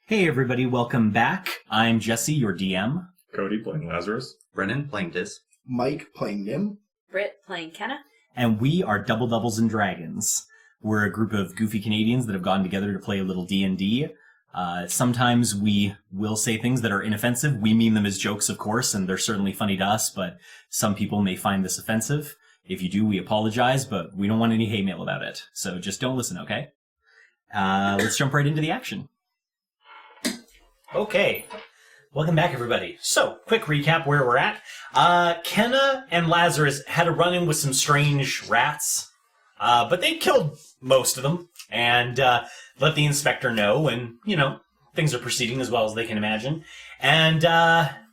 Hey everybody, welcome back. I'm Jesse, your DM. Cody playing Lazarus. Brennan playing Dis. Mike playing Nim. Britt playing Kenna. And we are Double Doubles and Dragons. We're a group of goofy Canadians that have gotten together to play a little D&D. Sometimes we will say things that are inoffensive. We mean them as jokes, of course, and they're certainly funny to us, but some people may find this offensive. If you do, we apologize, but we don't want any hate mail about it. So just don't listen, okay? Let's jump right into the action. Okay. Welcome back, everybody. So, quick recap where we're at. Kenna and Lazarus had a run-in with some strange rats, but they killed most of them and let the inspector know, and, things are proceeding as well as they can imagine. And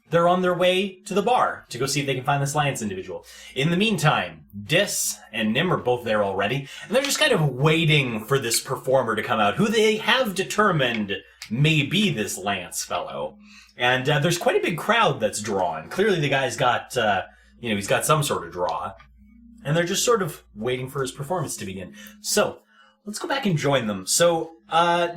they're on their way to the bar to go see if they can find this Lance individual. In the meantime, Dis and Nim are both there already, and they're just kind of waiting for this performer to come out, who they have determined may be this Lance fellow. And there's quite a big crowd that's drawn. Clearly the guy's got, he's got some sort of draw. And they're just sort of waiting for his performance to begin. So, let's go back and join them. So,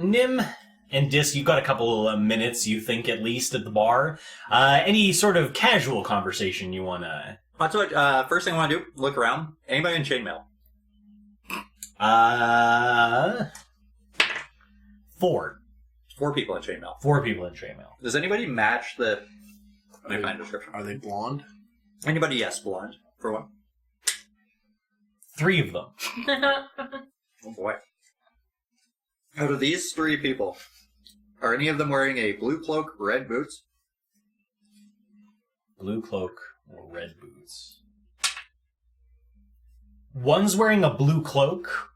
Nim and Dis, you've got a couple of minutes, you think, at least, at the bar. Any sort of casual conversation you want to... I'll tell you, first thing I want to do, look around. Anybody in chainmail? 4. 4 people in chainmail. 4 people in chainmail. Does anybody match the... Let me find a description. Are they blonde? Anybody, yes, blonde, for one. 3 of them. Oh boy. Out of these 3 people, are any of them wearing a blue cloak, red boots? Blue cloak or red boots. One's wearing a blue cloak,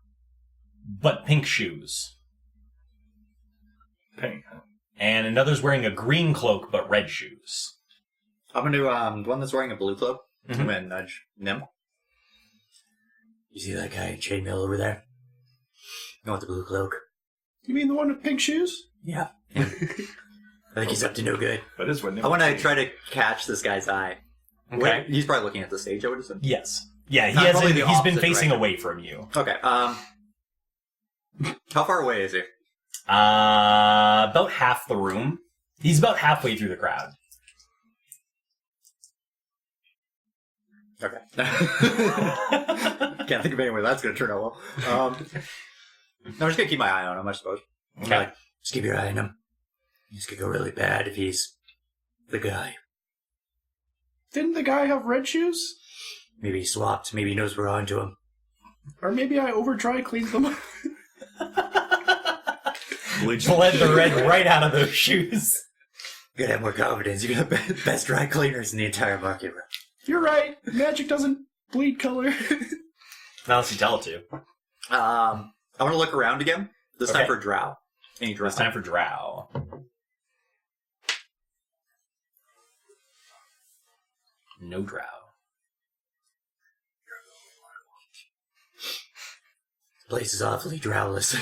but pink shoes. Pink, huh? And another's wearing a green cloak, but red shoes. I'm going to, the one that's wearing a blue cloak, Mhm. I'm going to nudge Nim. You see that guy in chainmail over there? You want the blue cloak? You mean the one with pink shoes? Yeah. I think he's up to no good. That is what I want to try to catch this guy's eye. Okay. Wait, he's probably looking at the stage, I would assume. Yes. Yeah, he Probably the he's been opposite facing direction. away from you. Okay, how far away is he? About half the room. He's about halfway through the crowd. Okay. Can't think of any way that's going to turn out well. No, I'm just going to keep my eye on him, I suppose. Okay. Like, just keep your eye on him. This could go really bad if he's the guy. Didn't the guy have red shoes? Maybe he swapped. Maybe he knows we're on to him. Or maybe I over dry cleaned them. Bled the red right out of those shoes. You gotta have more confidence. You got the best dry cleaners in the entire market. You're right. Magic doesn't bleed color. Unless you tell it to. I want to look around again. This time Okay. for drow. Any drow? It's time for drow. No drow. The place is awfully drowless.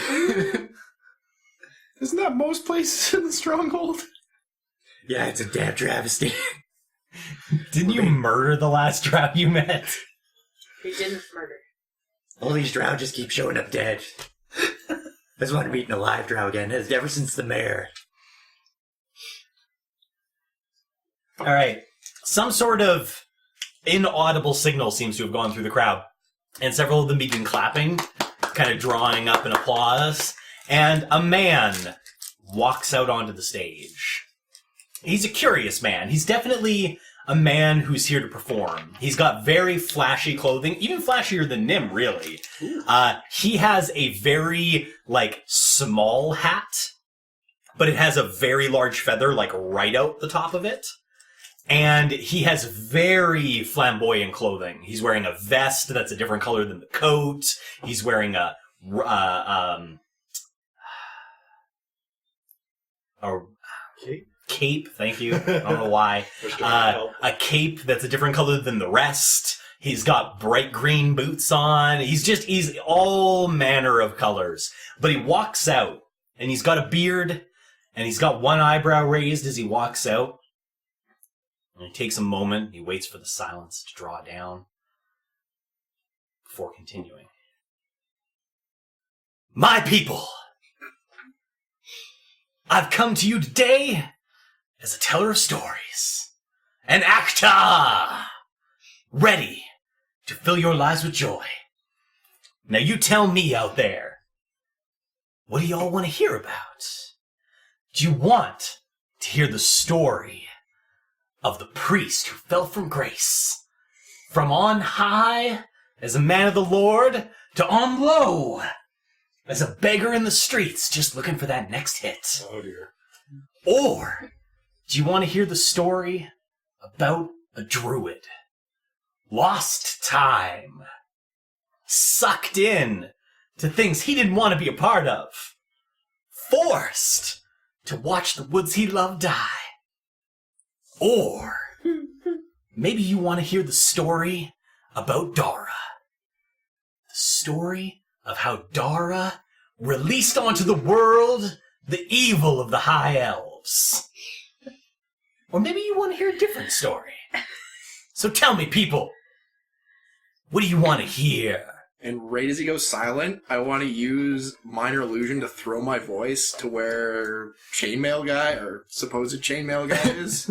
Isn't that most places in the Stronghold? Yeah, it's a damn travesty. Didn't you murder the last drow you met? We didn't murder. All these drow just keep showing up dead. I just want to meet an alive drow again, ever since the mayor. Alright. Some sort of inaudible signal seems to have gone through the crowd. And several of them begin clapping, kind of drawing up an applause. And a man walks out onto the stage. He's a curious man. He's definitely a man who's here to perform. He's got very flashy clothing, even flashier than Nim, really. He has a very, small hat, but it has a very large feather, right out the top of it. And he has very flamboyant clothing. He's wearing a vest that's a different color than the coat. He's wearing a cape, thank you. I don't know why. A cape that's a different color than the rest. He's got bright green boots on. He's all manner of colors. But he walks out, and he's got a beard, and he's got one eyebrow raised as he walks out. And he takes a moment, he waits for the silence to draw down before continuing. My people! I've come to you today as a teller of stories. An actor! Ready to fill your lives with joy. Now you tell me out there, what do y'all want to hear about? Do you want to hear the story of the priest who fell from grace, from on high as a man of the Lord to on low as a beggar in the streets just looking for that next hit? Oh dear. Or do you want to hear the story about a druid? Lost time. Sucked in to things he didn't want to be a part of. Forced to watch the woods he loved die. Or maybe you want to hear the story about Dara. The story of how Dara released onto the world the evil of the High Elves. Or maybe you want to hear a different story. So tell me, people, what do you want to hear? And right as he goes silent, I want to use minor illusion to throw my voice to where chainmail guy, or supposed chainmail guy is.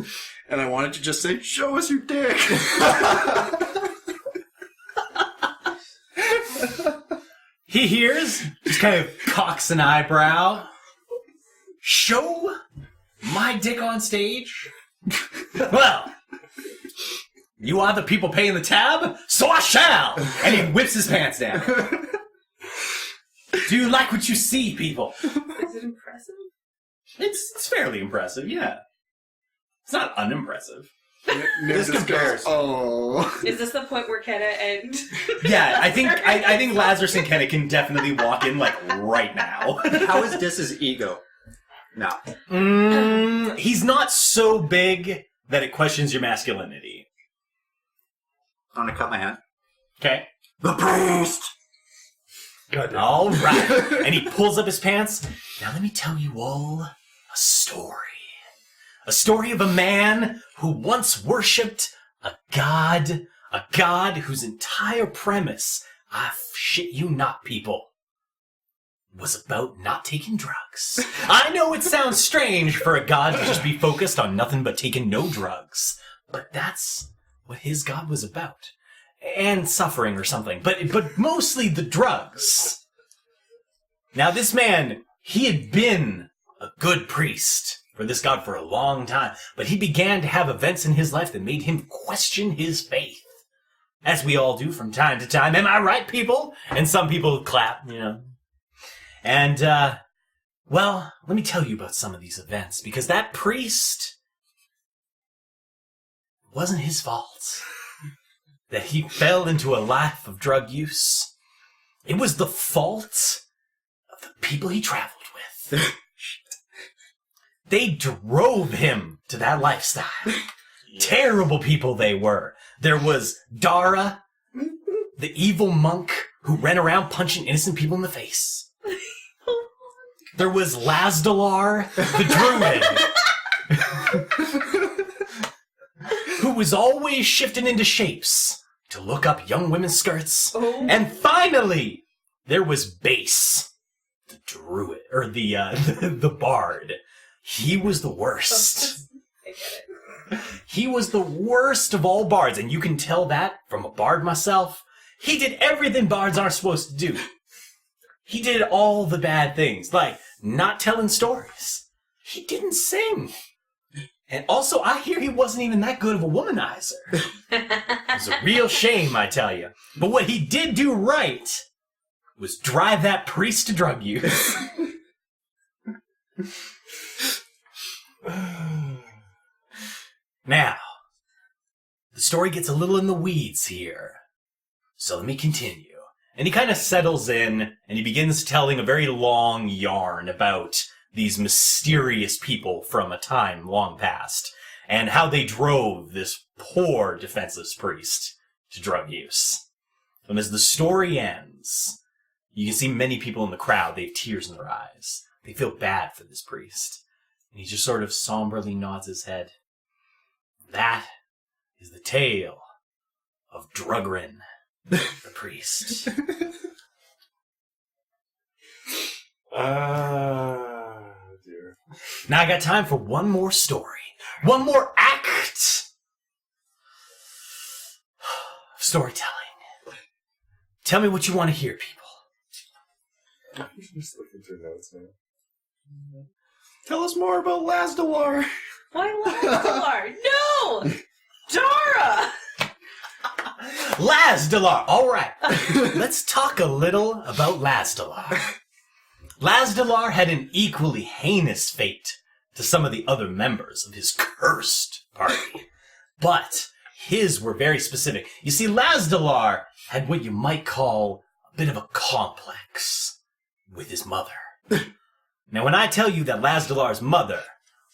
And I wanted to just say, show us your dick! He hears, just kind of cocks an eyebrow. Show my dick on stage? Well, you are the people paying the tab, so I shall! And he whips his pants down. Do you like what you see, people? Is it impressive? It's fairly impressive, yeah. It's not unimpressive. This compares. Oh. Is this the point where Kenna and... Yeah, I think Lazarus and Kenna can definitely walk in, like, right now. How is Dis's ego? No. He's not so big that it questions your masculinity. I'm gonna cut my hand. Okay? The priest! All right. And he pulls up his pants. Now let me tell you all a story. A story of a man who once worshipped a god whose entire premise, I shit you not, people, was about not taking drugs. I know it sounds strange for a god to just be focused on nothing but taking no drugs, but that's what his god was about. And suffering or something, but mostly the drugs. Now this man, he had been a good priest for this god for a long time, but he began to have events in his life that made him question his faith. As we all do from time to time. Am I right, people? And some people clap, you know. And, well, let me tell you about some of these events, because that priest wasn't his fault that he fell into a life of drug use. It was the fault of the people he traveled with. They drove him to that lifestyle. Terrible people they were. There was Dara, the evil monk who ran around punching innocent people in the face. There was Lazdalar, the druid, who was always shifting into shapes to look up young women's skirts. Oh. And finally, there was Bass, the druid, or the bard. He was the worst. I get it. He was the worst of all bards, and you can tell that from a bard myself. He did everything bards aren't supposed to do. He did all the bad things, like not telling stories. He didn't sing. And also, I hear he wasn't even that good of a womanizer. It was a real shame, I tell you. But what he did do right was drive that priest to drug use. Now, the story gets a little in the weeds here. So let me continue. And he kind of settles in, and he begins telling a very long yarn about these mysterious people from a time long past, and how they drove this poor, defenseless priest to drug use. And as the story ends, you can see many people in the crowd, they have tears in their eyes. They feel bad for this priest. And he just sort of somberly nods his head. That is the tale of Drugrin, the priest. Dear. Now I got time for one more story. One more act. Storytelling. Tell me what you want to hear, people. I'm just looking through notes now. Tell us more about Lazarus. Why Lazarus? No! Dara! Lazdalar! Alright, let's talk a little about Lazdalar. Lazdalar had an equally heinous fate to some of the other members of his cursed party. But his were very specific. You see, Lazdalar had what you might call a bit of a complex with his mother. Now, when I tell you that Lazdalar's mother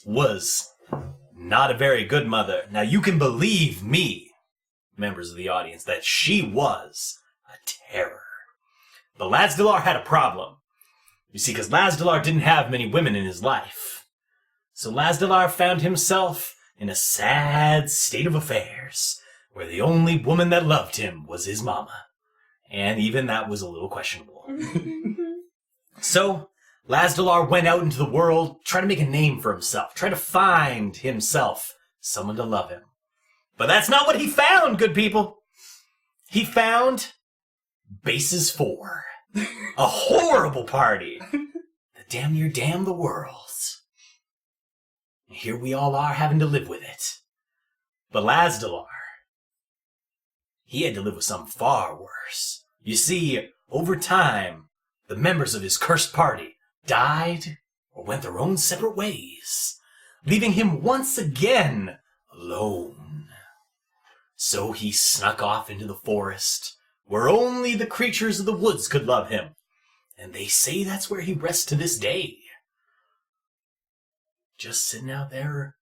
was not a very good mother, now you can believe me, members of the audience, that she was a terror. But Lazdalar had a problem. You see, because Lazdalar didn't have many women in his life. So Lazdalar found himself in a sad state of affairs, where the only woman that loved him was his mama. And even that was a little questionable. So Lazdalar went out into the world, trying to make a name for himself, trying to find himself someone to love him. But that's not what he found, good people. He found Bases 4. A horrible party that damn near damned the world. And here we all are having to live with it. But Lazdalar, he had to live with something far worse. You see, over time, the members of his cursed party died or went their own separate ways, leaving him once again alone. So he snuck off into the forest, where only the creatures of the woods could love him, and they say that's where he rests to this day. Just sitting out there,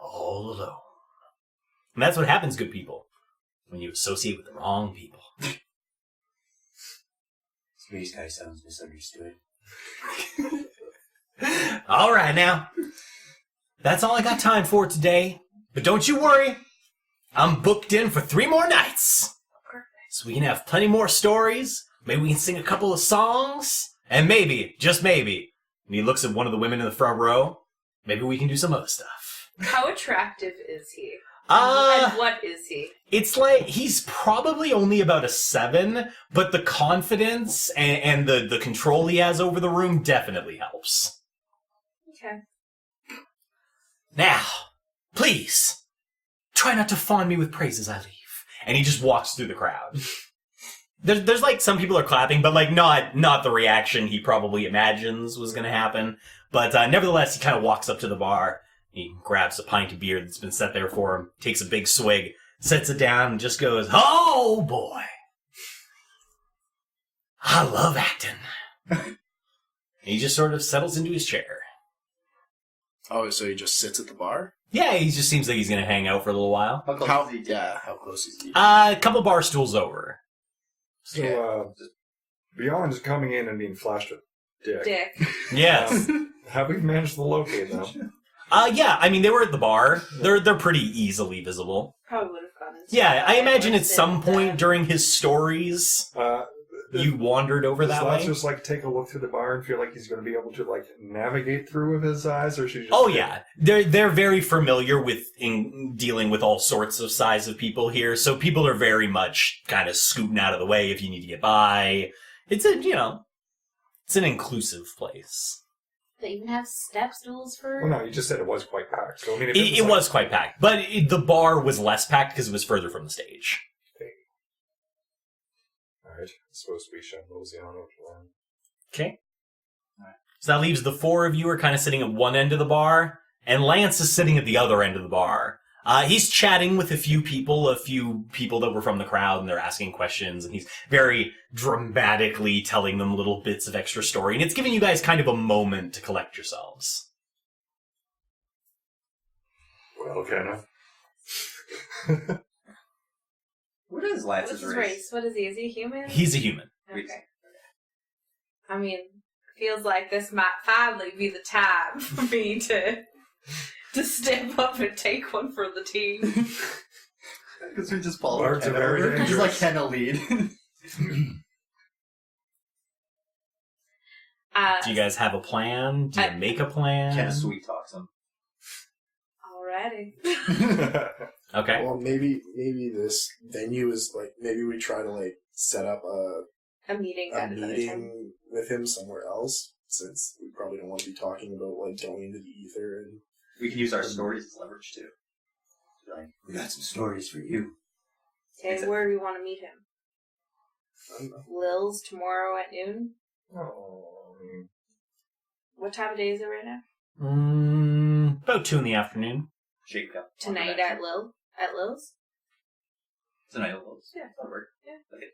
all alone. And that's what happens, good people, when you associate with the wrong people. Space guy sounds misunderstood. All right, now. That's all I got time for today. But don't you worry. I'm booked in for 3 more nights. So we can have plenty more stories. Maybe we can sing a couple of songs. And maybe, just maybe, and he looks at one of the women in the front row, maybe we can do some other stuff. How attractive is he? And what is he? It's like, he's probably only about a 7, but the confidence and the control he has over the room definitely helps. Okay. Now, please, try not to fawn me with praise as I leave. And he just walks through the crowd. There's like, some people are clapping, but like not the reaction he probably imagines was going to happen. But nevertheless, he kind of walks up to the bar. He grabs a pint of beer that's been set there for him, takes a big swig, sets it down, and just goes, "Oh boy, I love acting." And he just sort of settles into his chair. Oh, so he just sits at the bar? Yeah, he just seems like he's going to hang out for a little while. How close How, is he? yeah, how close is he? A couple bar stools over. So, beyond just coming in and being flashed with dick, Yes. have we managed to locate them? Yeah, I mean, they were at the bar. They're pretty easily visible. Probably would have gone into Yeah, I imagine at Lazarus some did point that. during his stories, you wandered over Does that Lazarus way. take a look through the bar and feel like he's going to be able to navigate through with his eyes, or should he just? Oh yeah, they're very familiar with in dealing with all sorts of size of people here, so people are very much kind of scooting out of the way if you need to get by. It's it's an inclusive place. They even have step stools for... Well, no, you just said it was quite packed. So I mean, if It was quite packed, but the bar was less packed because it was further from the stage. All right, it's supposed to be Shamosiano. Okay. So that leaves the 4 of you are kind of sitting at one end of the bar, and Lance is sitting at the other end of the bar. He's chatting with a few people that were from the crowd, and they're asking questions, and he's very dramatically telling them little bits of extra story, and it's giving you guys kind of a moment to collect yourselves. Well, Kenna. What is What's Lance's his race? race? What is he? Is he human? He's a human. Okay. I mean, feels like this might finally be the time for me to step up and take one for the team. Because we just follow Birds are Kenna very over. Just dangerous. like Kenna lead. Do you guys have a plan? Do you make a plan? Kenna sweet talks him. Alrighty. Okay. Well, maybe this venue is like, maybe we try to like set up A meeting a at another time. meeting with him somewhere else, since we probably don't want to be talking about like going into the ether and. We can use our stories as leverage too. Like, we got some stories for you. Okay, where do we want to meet him? I don't know. Lil's tomorrow at noon? Oh, What time of day is it right now? About 2 p.m. Shake up. Tonight at Lil's? Tonight at Lil's. Yeah. That'll work. Yeah. Okay.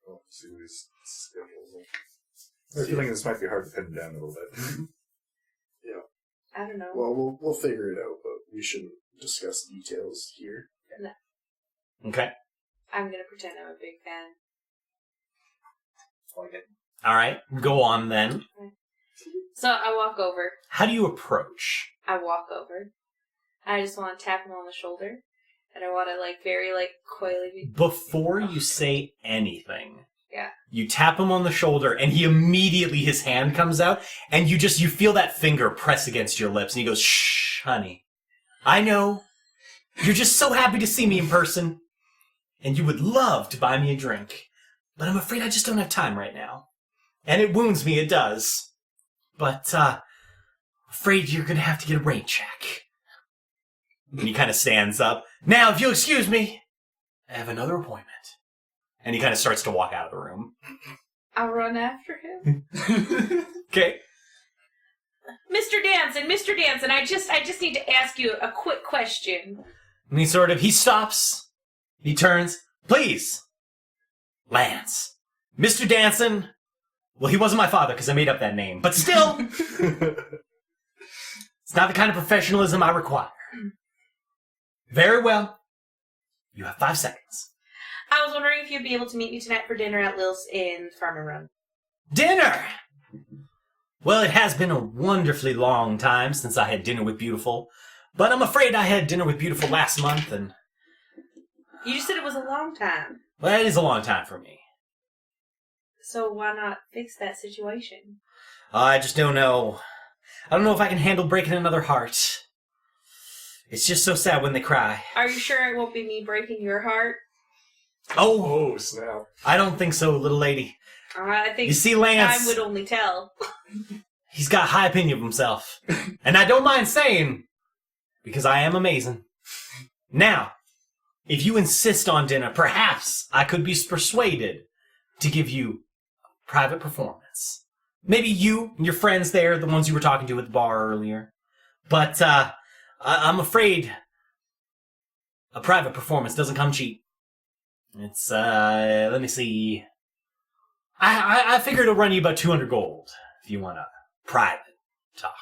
Well, see what his schedule is. I have a feeling this might be hard to pin down a little bit. I don't know. Well, we'll figure it out, but we shouldn't discuss details here. Okay. I'm going to pretend I'm a big fan. Like it. All right. Go on then. So I walk over. How do you approach? I walk over. I just want to tap him on the shoulder. And I want to, like, very, like, coyly be... Before you say anything, Yeah. you tap him on the shoulder, and he immediately, his hand comes out, and you feel that finger press against your lips, and he goes, "Shh, honey. I know. You're just so happy to see me in person, and you would love to buy me a drink, but I'm afraid I just don't have time right now. And it wounds me, it does. But, afraid you're gonna have to get a rain check." And he kind of stands up. "Now, if you'll excuse me, I have another appointment." And he kind of starts to walk out of the room. I'll run after him. Okay. Mr. Dansin, I just need to ask you a quick question. And he stops. He turns. "Please, Lance. Mr. Dansin." Well, he wasn't my father because I made up that name. But still, it's not the kind of professionalism I require. Very well. You have 5 seconds. I was wondering if you'd be able to meet me tonight for dinner at Lil's in Farmer Run. Dinner! Well, it has been a wonderfully long time since I had dinner with Beautiful. But I'm afraid I had dinner with Beautiful last month, and... You just said it was a long time. well, it is a long time for me. So why not fix that situation? I just don't know. I don't know if I can handle breaking another heart. It's just so sad when they cry. Are you sure it won't be me breaking your heart? Oh, Oh, snap. I don't think so, little lady. I think You see, Lance, time would only tell. he's got a high opinion of himself. And I don't mind saying, because I am amazing. Now, if you insist on dinner, perhaps I could be persuaded to give you a private performance. Maybe you and your friends there, the ones you were talking to at the bar earlier. But I'm afraid a private performance doesn't come cheap. It's, let me see. I figure it'll run you about 200 gold if you want a private talk.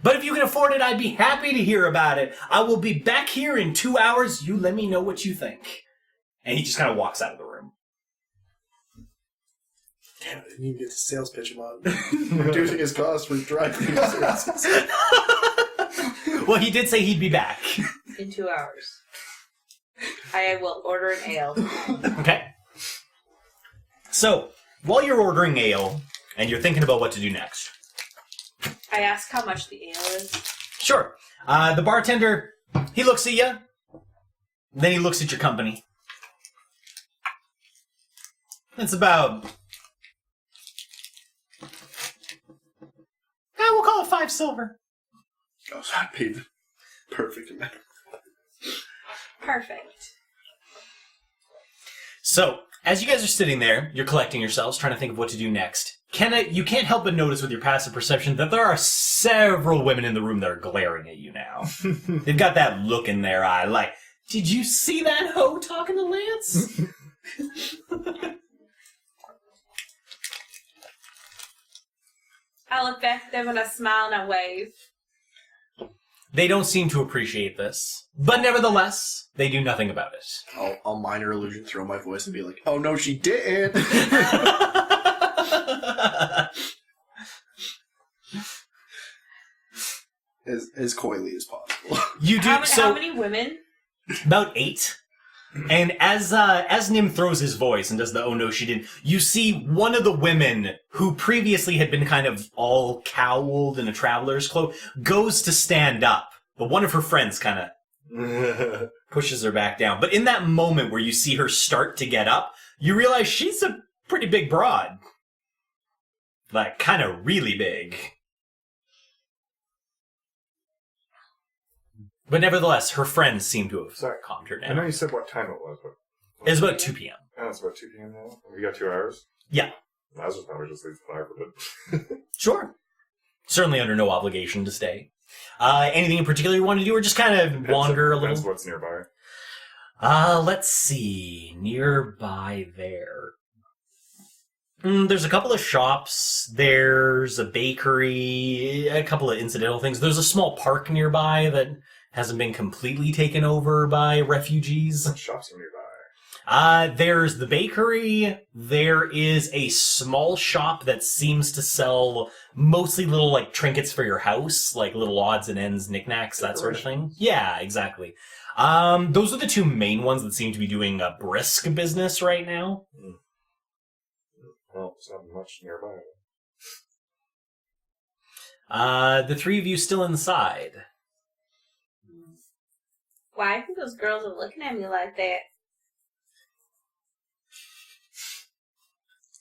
But if you can afford it, I'd be happy to hear about it. I will be back here in 2 hours. You let me know what you think. And he just kind of walks out of the room. Damn, I didn't even get to sales pitch him on reducing his cost for dry cleaning services. Well, he did say he'd be back. In 2 hours. I will order an ale. Okay. So, while you're ordering ale, and you're thinking about what to do next. I ask how much the ale is. Sure. The bartender, he looks at you. Then he looks at your company. It's about... we'll call it 5 silver. Oh, so I paid the perfect amount. Perfect. So, as you guys are sitting there, you're collecting yourselves, trying to think of what to do next. Kenna, you can't help but notice with your passive perception that there are several women in the room that are glaring at you now. They've got that look in their eye, like, did you see that hoe talking to Lance? I look back at them and I smile and I wave. They don't seem to appreciate this, but nevertheless, they do nothing about it. I'll minor illusion throw my voice and be like, "Oh no, she didn't." as coyly as possible. You do How many women? about 8. And as Nim throws his voice and does the oh no she didn't, you see one of the women who previously had been kind of all cowled in a traveler's cloak goes to stand up, but one of her friends kind of pushes her back down. But in that moment where you see her start to get up, you realize she's a pretty big broad. Like, kind of really big. But nevertheless, her friends seem to have calmed her I know down. you said what time it was, but... It was about 2 p.m. Oh, it's about 2 p.m. now? We got 2 hours? Yeah. Lazarus probably just leaves the fire for a bit. Sure. Certainly under no obligation to stay. Anything in particular you want to do, or just kind of wander a Depends little? what's nearby. Let's see. Nearby there. There's a couple of shops. There's a bakery. A couple of incidental things. There's a small park nearby that hasn't been completely taken over by refugees. What shops are nearby? There's the bakery. There is a small shop that seems to sell mostly little, like, trinkets for your house, like little odds and ends, knickknacks, that sort of thing. Yeah, exactly. Those are the 2 main ones that seem to be doing a brisk business right now. Well, there's not much nearby. The 3 of you still inside. Why do you think those girls are looking at me like that?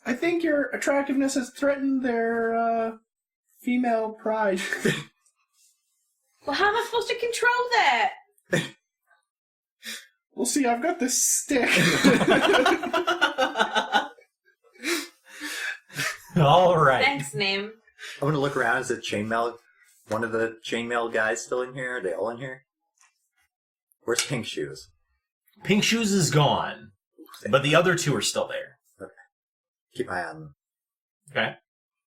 I think your attractiveness has threatened their female pride. Well, how am I supposed to control that? We'll see, I've got this stick. All right. Thanks, Nim. I'm gonna look around. Is it chainmail? One of the chainmail guys still in here? Are they all in here? Where's Pink Shoes? Pink Shoes is gone, but the other 2 are still there. Keep my eye on them. Okay.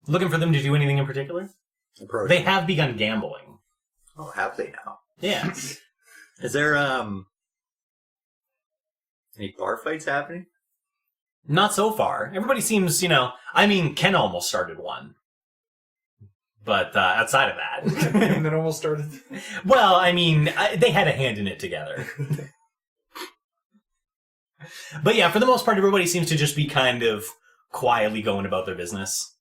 Looking for them to do anything in particular? Approach They them. have begun gambling. Oh, have they now? Yes. Is there any bar fights happening? Not so far. Everybody seems, I mean, Kenna almost started one. But outside of that... And then almost started... Well, I mean, they had a hand in it together. But yeah, for the most part, everybody seems to just be kind of quietly going about their business.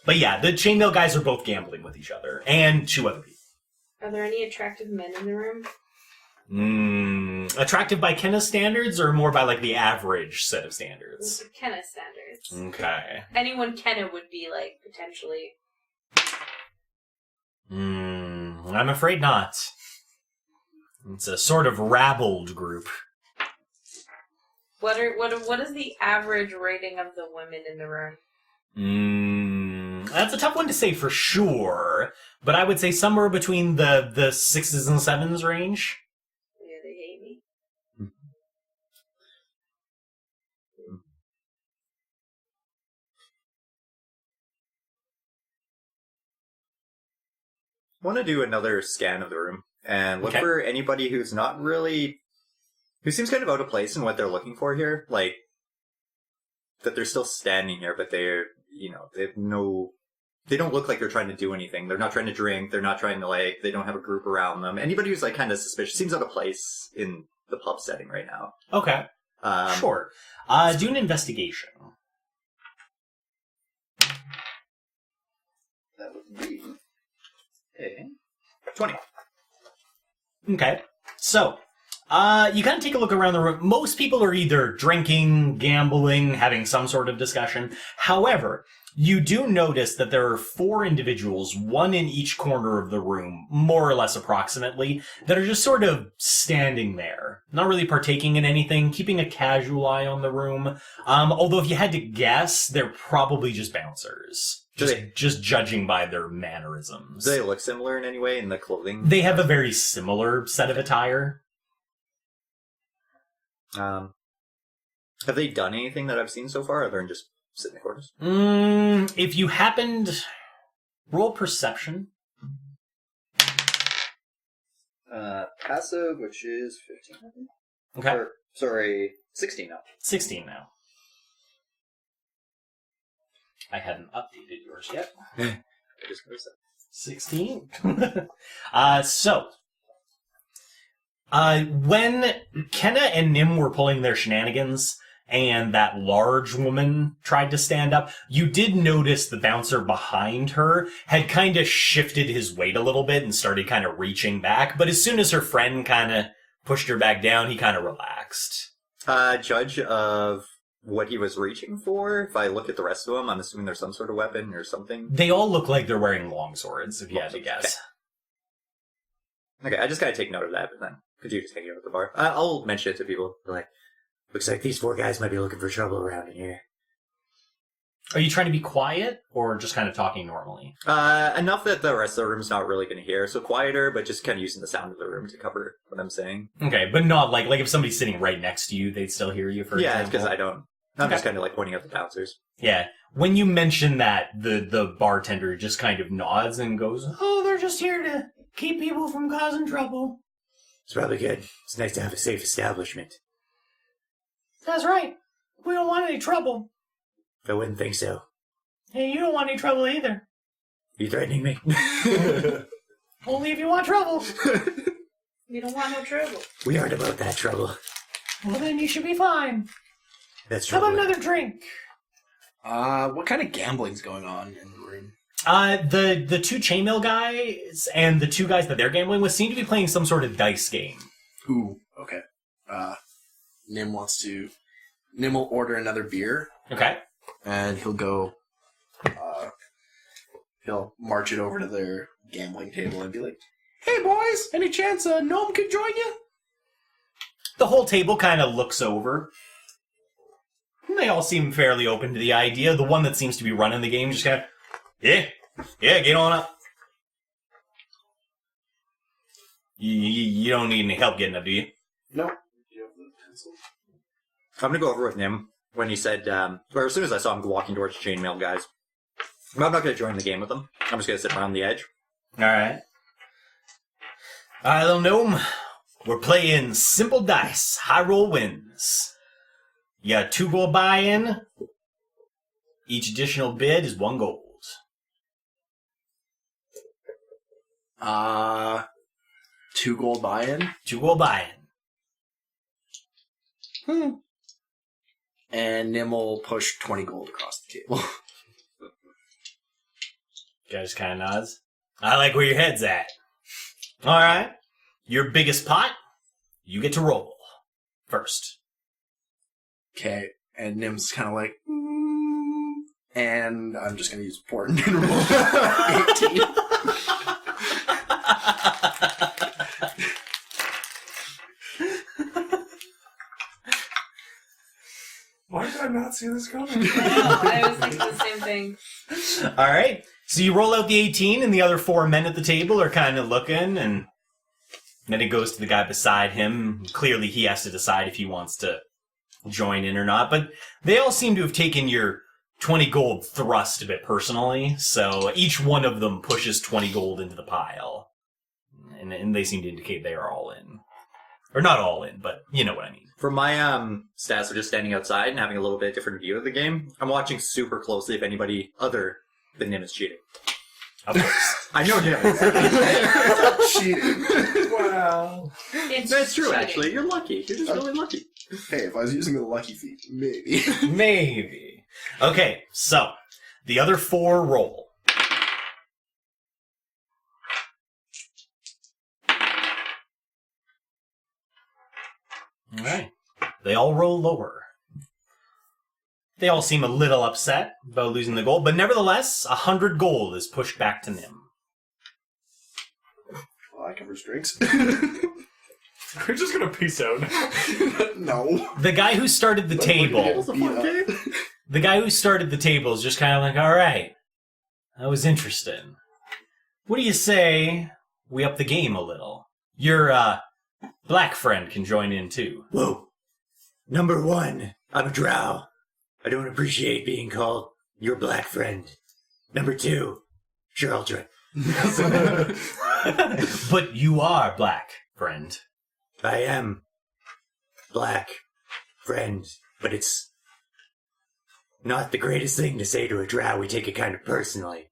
But yeah, the chainmail guys are both gambling with each other, and 2 other people. Are there any attractive men in the room? Attractive by Kenna's standards, or more by, like, the average set of standards? Kenna standards. Okay. Anyone Kenna would be, like, potentially... I'm afraid not. It's a sort of rabbled group. What is the average rating of the women in the room? That's a tough one to say for sure, but I would say somewhere between the 6s and 7s range. Yeah, they hate me. I want to do another scan of the room and look Okay. for anybody who's not really... who seems kind of out of place in what they're looking for here. Like, that they're still standing here, but they're, they have no... They don't look like they're trying to do anything. They're not trying to drink. They're not trying to, like... They don't have a group around them. Anybody who's, like, kind of suspicious seems out of place in the pub setting right now. Okay. Sure. Do an investigation. That would be... Okay. 20. Okay. So, you kind of take a look around the room. Most people are either drinking, gambling, having some sort of discussion. However, you do notice that there are 4 individuals, 1 in each corner of the room, more or less approximately, that are just sort of standing there, not really partaking in anything, keeping a casual eye on the room. Although if you had to guess, they're probably just bouncers. Just judging by their mannerisms. Do they look similar in any way in the clothing? They have a very similar set of attire. Have they done anything that I've seen so far, other than just sit in the corners? If you happened... Roll perception. Passive, which is 15, I think. Okay. Or, sorry, 16 now. 16 now. I hadn't updated yours yet. I just noticed that. 16. So, When Kenna and Nim were pulling their shenanigans and that large woman tried to stand up, you did notice the bouncer behind her had kind of shifted his weight a little bit and started kind of reaching back. But as soon as her friend kind of pushed her back down, he kind of relaxed. Judge of what he was reaching for, if I look at the rest of them, I'm assuming there's some sort of weapon or something. They all look like they're wearing longswords, if you had to guess. Okay, I just gotta take note of that, but then could you just hang out at the bar? I'll mention it to people. Like, looks like these 4 guys might be looking for trouble around in here. Are you trying to be quiet or just kind of talking normally? Enough that the rest of the room's not really going to hear, so quieter, but just kind of using the sound of the room to cover what I'm saying. Okay, but not like if somebody's sitting right next to you, they'd still hear you, for Yeah, example? because I don't. I'm just kind of like pointing at the bouncers. Yeah. When you mention that, the bartender just kind of nods and goes, "Oh, they're just here to keep people from causing trouble." It's probably good. It's nice to have a safe establishment. That's right. We don't want any trouble. I wouldn't think so. Hey, you don't want any trouble either. You threatening me? Only if you want trouble. You don't want no trouble. We aren't about that trouble. Well, then you should be fine. That's How trouble. about another drink? What kind of gambling's going on in the room? The 2 chainmail guys and the 2 guys that they're gambling with seem to be playing some sort of dice game. Ooh, okay. Nim will order another beer, Okay. and he'll go, he'll march it over to their gambling table and be like, "Hey boys, any chance a gnome could join you?" The whole table kind of looks over. They all seem fairly open to the idea. The one that seems to be running the game just kind of, yeah, get on up. You don't need any help getting up, do you? No. I'm gonna go over with Nim when he said, or as soon as I saw him walking towards the chainmail guys. I'm not gonna join the game with them. I'm just gonna sit around the edge. Alright. Alright, little gnome. We're playing simple dice. High roll wins. You got 2 gold buy-in. Each additional bid is 1 gold. 2 gold buy-in. 2 gold buy-in. And Nim will push 20 gold across the table. Guy just kind of nods. I like where your head's at. Alright. Your biggest pot, you get to roll first. Okay, and Nim's kind of like, and I'm just going to use important and roll 18. Why did I not see this coming? I was thinking the same thing. Alright. So you roll out the 18, and the other 4 men at the table are kind of looking, and then it goes to the guy beside him. Clearly he has to decide if he wants to join in or not, but they all seem to have taken your 20 gold thrust a bit personally, so each one of them pushes 20 gold into the pile. And they seem to indicate they are all in. Or not all in, but you know what I mean. For my stats of just standing outside and having a little bit different view of the game, I'm watching super closely if anybody other than Nim is cheating. Of course. I know Nim is. Cheating. Wow. It's That's true, cheating. actually. You're lucky. You're just really lucky. Hey, if I was using the lucky feat, maybe. Maybe. Okay, so the other 4 roll. Alright. They all roll lower. They all seem a little upset about losing the gold, but nevertheless, 100 gold is pushed back to Nim. Well, I covers drinks. We're just gonna peace out. No. The guy who started the table, the guy who started the table is just kind of like, alright, that was interesting. What do you say we up the game a little? Your, black friend can join in too. Whoa. Number 1, I'm a drow. I don't appreciate being called your black friend. Number 2, sure I'll try. But you are black, friend. I am black friend, but it's not the greatest thing to say to a drow. We take it kind of personally.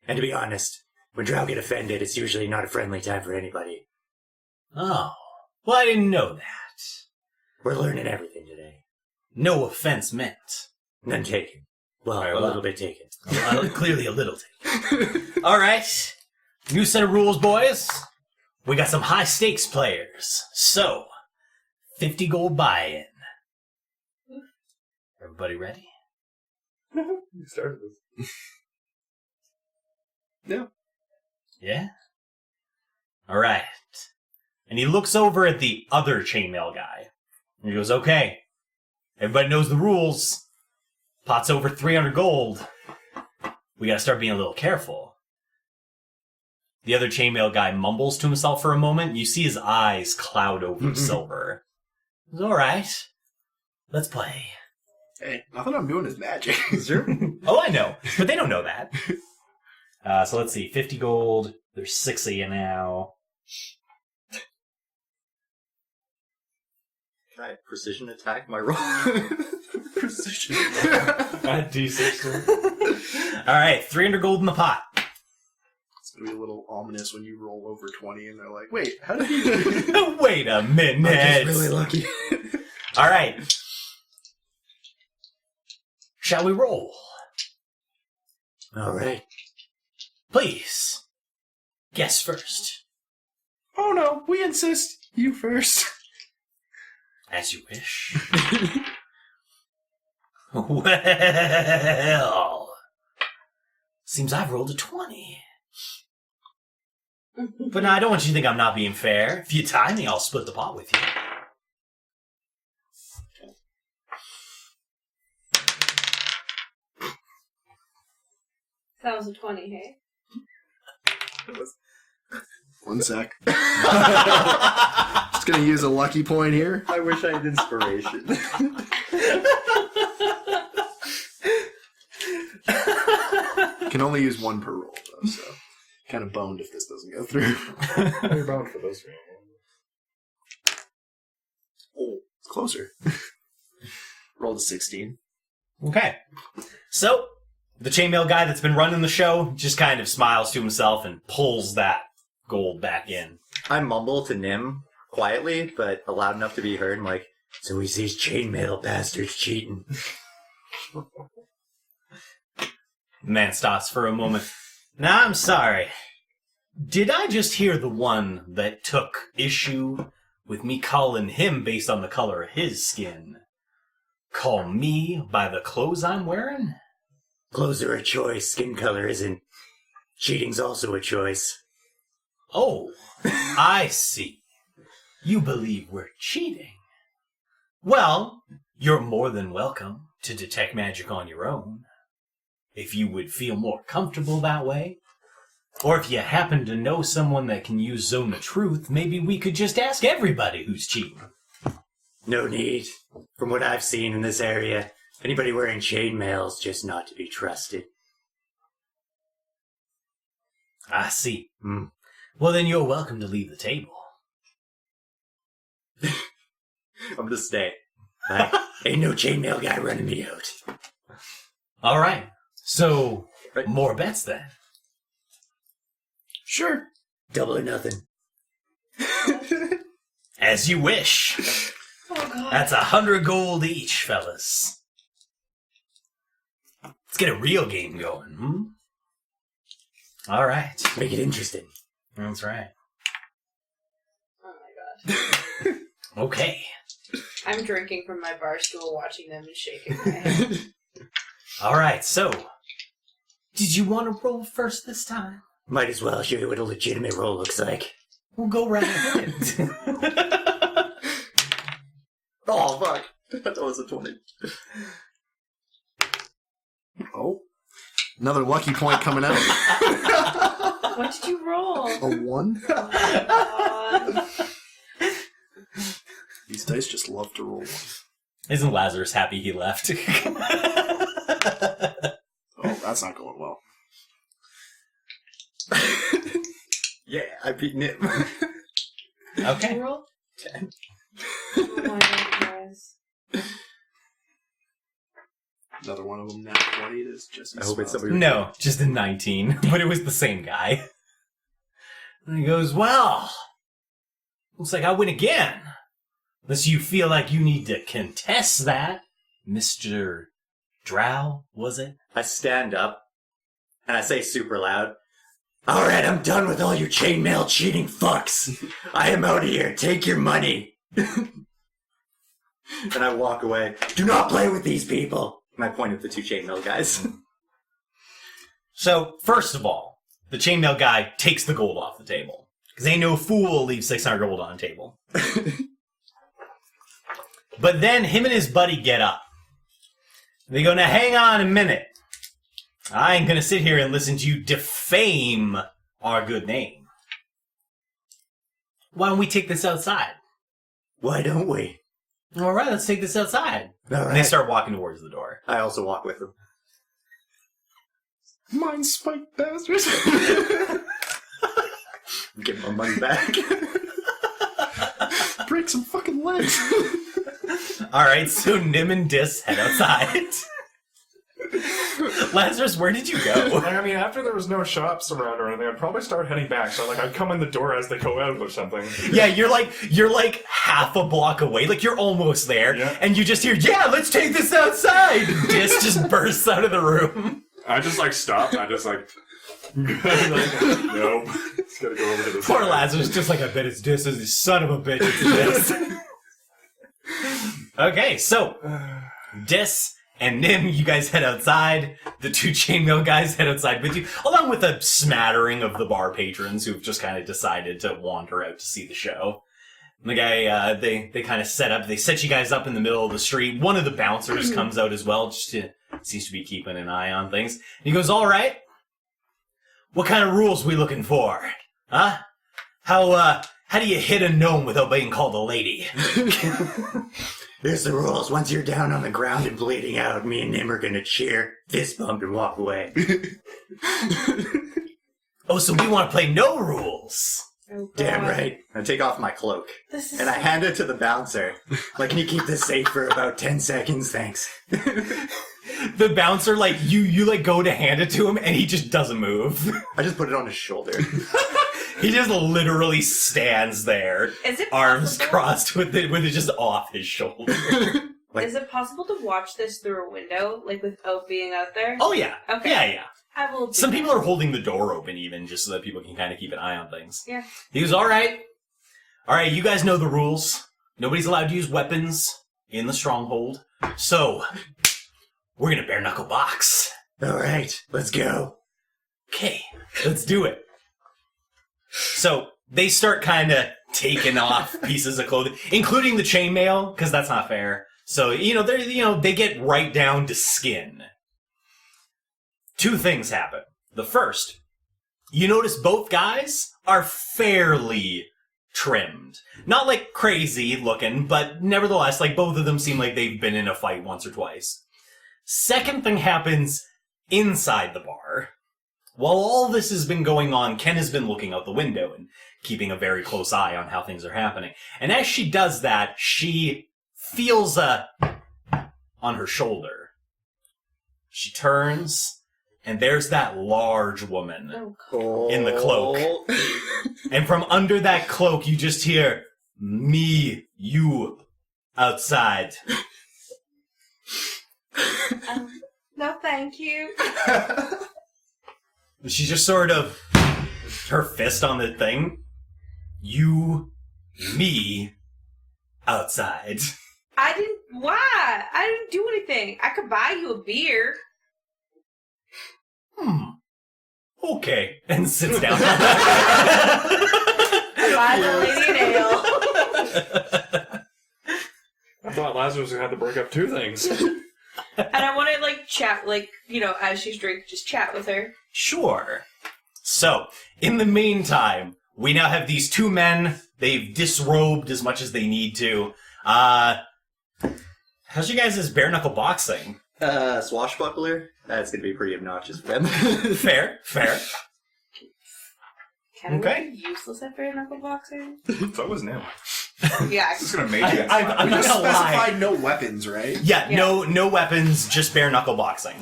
And to be honest, when drow get offended, it's usually not a friendly time for anybody. Oh. Well, I didn't know that. We're learning everything today. No offense meant. None taken. Well, Very a well. little bit taken. Clearly a little taken. All right. New set of rules, boys. We got some high-stakes players. So, 50 gold buy-in. Everybody ready? You started this. Yeah? All right. And he looks over at the other chainmail guy. And he goes, okay. Everybody knows the rules. Pot's over 300 gold. We gotta start being a little careful. The other chainmail guy mumbles to himself for a moment. You see his eyes cloud over silver. It's all right. Let's play. Hey, nothing I'm doing is magic. Oh, I know. But they don't know that. So let's see. 50 gold. There's 6 of you now. Can I precision attack my roll? Precision. D6. All right. 300 gold in the pot. It's going to be a little ominous when you roll over 20 and they're like, wait, how did you... Wait a minute. I'm just really lucky. All right. Shall we roll? All right. Please. Guess first. Oh no, we insist. You first. As you wish. Well. Seems I've rolled a 20. But now I don't want you to think I'm not being fair. If you tie me, I'll split the pot with you. That was a 20, hey? One sec. Just going to use a lucky point here. I wish I had inspiration. Can only use one per roll, though, so... Kind of boned if this doesn't go through. You're bound for those. Oh, it's closer. Rolled a 16. Okay. So, the chainmail guy that's been running the show just kind of smiles to himself and pulls that gold back in. I mumble to Nim quietly, but loud enough to be heard. I'm like, So he's these chainmail bastards cheating. The man stops for a moment. Now, I'm sorry. Did I just hear the one that took issue with me calling him based on the color of his skin call me by the clothes I'm wearing? Clothes are a choice. Skin color isn't. Cheating's also a choice. Oh, I see. You believe we're cheating. Well, you're more than welcome to detect magic on your own. If you would feel more comfortable that way. Or if you happen to know someone that can use Zone of Truth, maybe we could just ask everybody who's cheating. No need. From what I've seen in this area, anybody wearing chainmail's just not to be trusted. I see. Well, then you're welcome to leave the table. I'm gonna stay. Ain't no chainmail guy running me out. All right. So, more bets then. Sure. Double or nothing. As you wish. Oh, God. That's 100 gold each, fellas. Let's get a real game going, All right. Make it interesting. That's right. Oh, my God. Okay. I'm drinking from my bar stool, watching them and shaking my head. All right, so, did you want to roll first this time? Might as well show you what a legitimate roll looks like. We'll go right ahead. Oh, fuck. That was a 20. Oh. Another lucky point coming out. What did you roll? A 1? Oh, God. These dice just love to roll 1. Isn't Lazarus happy he left? Oh, that's not going well. Yeah, I beat Nim. Did Okay. you roll? 10. Oh, my God, guys. Another one of them now 20 is just... I hope it's somebody... No, just a 19, but it was the same guy. And he goes, well, Looks like I win again. Unless you feel like you need to contest that, Mr. Drow, was it? I stand up and I say super loud, "Alright, I'm done with all your chainmail cheating fucks. I am out of here. Take your money." And I walk away. "Do not play with these people." And I point at the two chainmail guys. So, first of all, the chainmail guy takes the gold off the table. Because ain't no fool leaves 600 gold on the table. But then him and his buddy get up. They go, "Now hang on a minute. I ain't gonna sit here and listen to you defame our good name. Why don't we take this outside?" Why don't we? All right, let's take this outside. All And they right. start walking towards the door. I also walk with them. Mind spike bastards. Give my money back. Break some fucking legs. All right, so Nim and Dis head outside. Lazarus, where did you go? Like, I mean, after there was no shops around or anything, I'd probably start heading back. So, like, I'd come in the door as they go out or something. Yeah, you're like half a block away, like you're almost there, Yeah. and you just hear, "Yeah, let's take this outside." Dis just bursts out of the room. I just, like, stopped. I just, like, nope. Just gotta go over to the Poor side. Lazarus, just like, "I bet it's Dis, this son of a bitch, it's Dis." Okay, so Dis and Nim, you guys head outside. The two chainmail guys head outside with you, along with a smattering of the bar patrons who've just kind of decided to wander out to see the show. And the guy, they kind of they set you guys up in the middle of the street. One of the bouncers comes out as well, seems to be keeping an eye on things. And he goes, "All right, what kind of rules we looking for? Huh? How do you hit a gnome without being called a lady?" Here's the rules. Once you're down on the ground and bleeding out, me and Nim are gonna cheer, fist bump, and walk away. Oh, so we want to play no rules. Oh, Damn God. right. I take off my cloak. This is And I hand it to the bouncer. Like, can you keep this safe for about 10 seconds? Thanks. The bouncer, like, you like go to hand it to him, and he just doesn't move. I just put it on his shoulder. He just literally stands there, Is it arms possible? crossed with it just off his shoulder. Like- Is it possible to watch this through a window, like without being out there? Oh yeah, Okay. yeah. I will. Do Some that. people are holding the door open even, just so that people can kind of keep an eye on things. Yeah. He goes, all right, you guys know the rules. Nobody's allowed to use weapons in the Stronghold, so we're gonna bare knuckle box. All right, let's go. Okay, let's do it. So they start kind of taking off pieces of clothing, including the chainmail, because that's not fair. So they get right down to skin. Two things happen. The first, you notice both guys are fairly trimmed. Not like crazy looking, but nevertheless, like both of them seem like they've been in a fight once or twice. Second thing happens inside the bar. While all this has been going on, Ken has been looking out the window and keeping a very close eye on how things are happening. And as she does that, she feels on her shoulder. She turns, and there's that large woman in the cloak. And from under that cloak, you just hear, "Me, you, outside." No, thank you. She's just sort of, her fist on the thing. "You, me, outside." Why? I didn't do anything. I could buy you a beer. Okay. And sits down. I buy the lady an ale. I thought Lazarus had to break up two things. And I want to, chat, as she's drinking, just chat with her. Sure. So, in the meantime, we now have these two men. They've disrobed as much as they need to. How's you guys' bare knuckle boxing? Swashbuckler? That's gonna be pretty obnoxious for them. Fair. Can Okay. be useless at bare knuckle boxing? So was Nim. Yeah. Just gonna make I'm it. not We just gonna lie. specified no weapons, right? Yeah, Yeah. no weapons, just bare knuckle boxing.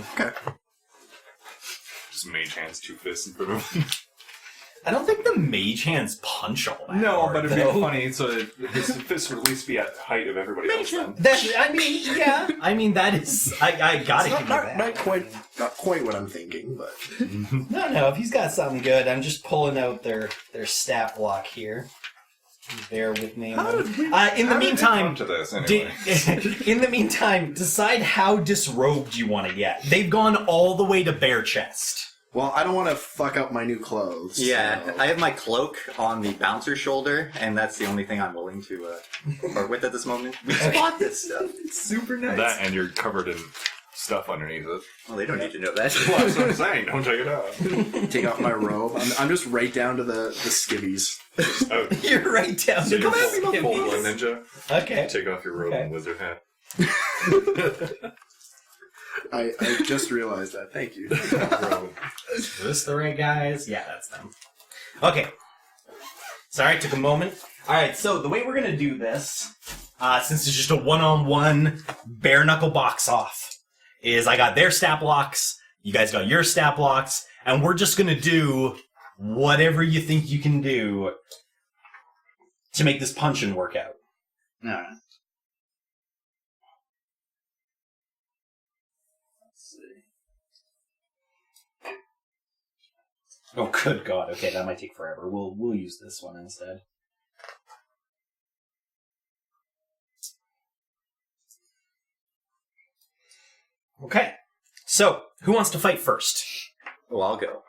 Just mage hands, two fists in front of him. I don't think the mage hands punch all that No, hard, but it'd though. be funny. So his fist would at least be at the height of everybody else. Then. I mean, that is... I gotta give you that. Not quite what I'm thinking, but No, if he's got something good, I'm just pulling out their stat block here. Bear with me. In the How did it meantime... come to this anyway? In the meantime, decide how disrobed you want to get. They've gone all the way to bare chest. well, I don't want to fuck up my new clothes. Yeah, so- I have my cloak on the bouncer's shoulder, and that's the only thing I'm willing to part with at this moment. We spot this stuff. It's super nice. That and you're covered in stuff underneath it. Well, they don't need to know that. Well, that's what I'm saying. Don't take it out. take off my robe. I'm just right down to the skivvies. Oh, You're right down so to you're the full skivvies. ninja. Okay. Take off your robe Okay. and wizard hat. I just realized that. Thank you. Robe. Is this the right guys? Yeah, that's them. Okay. Sorry, took a moment. Alright, so the way we're gonna do this, since it's just a one-on-one bare-knuckle box off, is I got their stat blocks, you guys got your stat blocks, and we're just gonna do whatever you think you can do to make this punching work out. Alright. Oh, good God. Okay, that might take forever. We'll use this one instead. Okay. So, who wants to fight first? Oh, I'll go.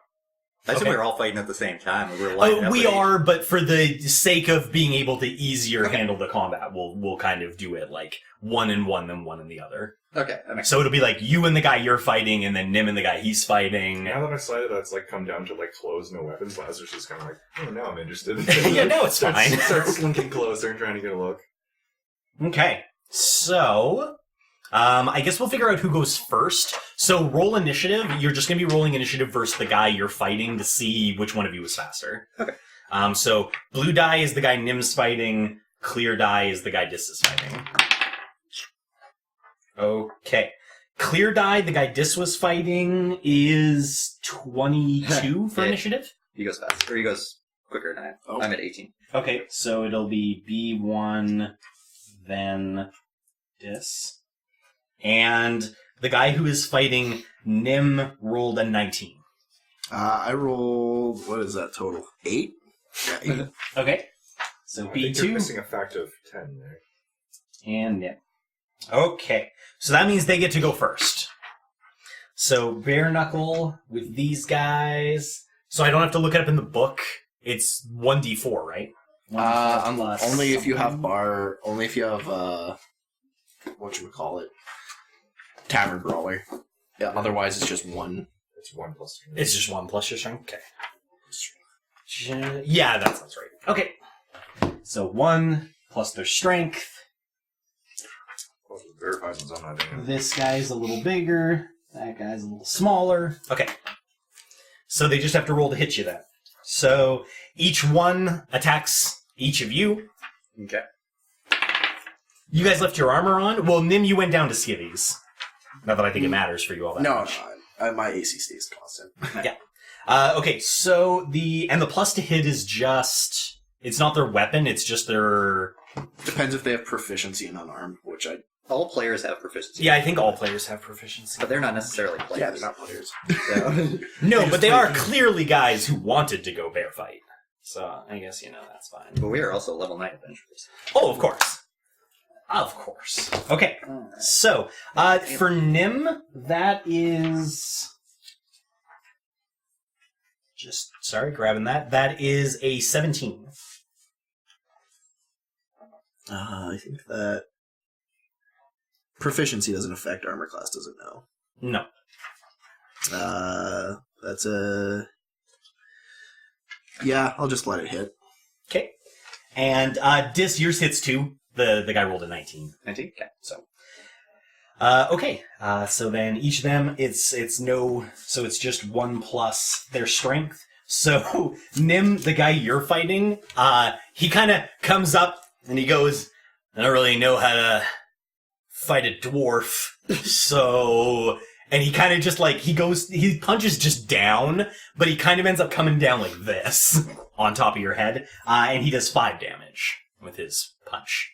I assume Okay. we're all fighting at the same time. We're lining up We with are, but for the sake of being able to easier handle the combat, we'll kind of do it like one in one, then one in the other. Okay, that makes So it'll be like you and the guy you're fighting, and then Nim and the guy he's fighting. Now that I decided that's like come down to like clothes, no weapons, Lazarus is kind of like, oh, now I'm interested. Yeah, no, it's fine. Start slinking closer and trying to get a look. Okay, so I guess we'll figure out who goes first. So roll initiative. You're just gonna be rolling initiative versus the guy you're fighting to see which one of you is faster. Okay. So blue die is the guy Nim's fighting. Clear die is the guy Dis is fighting. Okay. Clear die, the guy Dis was fighting, is 22 for Yeah. initiative. He goes fast. Or he goes quicker than I am. Oh. I'm at 18. Okay, so it'll be B1, then Dis. And the guy who is fighting Nim rolled a 19. I rolled, what is that total? 8? Yeah, 8. Okay. So I think you're B2 missing a factor of 10 there. and Nim. Okay, so that means they get to go first. So bare knuckle with these guys. So I don't have to look it up in the book. It's 1d4, right? 1d4 plus Only if you have something. only if you have, whatchamacallit? Tavern Brawler. Yeah, otherwise it's just 1. It's 1 plus 3. It's just 1 plus your strength? Okay. Yeah, that sounds right. Okay. So 1 plus their strength. Well, verified ones on that anyway. This guy's a little bigger. That guy's a little smaller. Okay. So they just have to roll to hit you then. So each one attacks each of you. Okay. You guys left your armor on? Well, Nim, you went down to skivvies. Not that I think it matters for you all that No, much. my AC stays constant. Okay, so the plus to hit is just... It's not their weapon, it's just their... Depends if they have proficiency in unarmed, which I... All players have proficiency. Yeah, I think all players have proficiency. But they're not necessarily players. Yeah, they're not players. So, No, but they are clearly guys who wanted to go bear fight. So, I guess, that's fine. but we are also level 9 adventurers. Oh, of course. Of course. Okay, so, for Nim, that is... grabbing that. That is a 17. I think that... Proficiency doesn't affect armor class, does it? No. No. That's a... Yeah, I'll just let it hit. Okay. And, Dis, yours hits too. The guy rolled a 19. 19? Okay. So, okay. So then each of them, it's just 1 plus their strength. So Nim, the guy you're fighting, he kind of comes up and he goes, I don't really know how to fight a dwarf. So, and he kind of just like, he punches just down, but he kind of ends up coming down like this on top of your head, and he does 5 damage with his punch.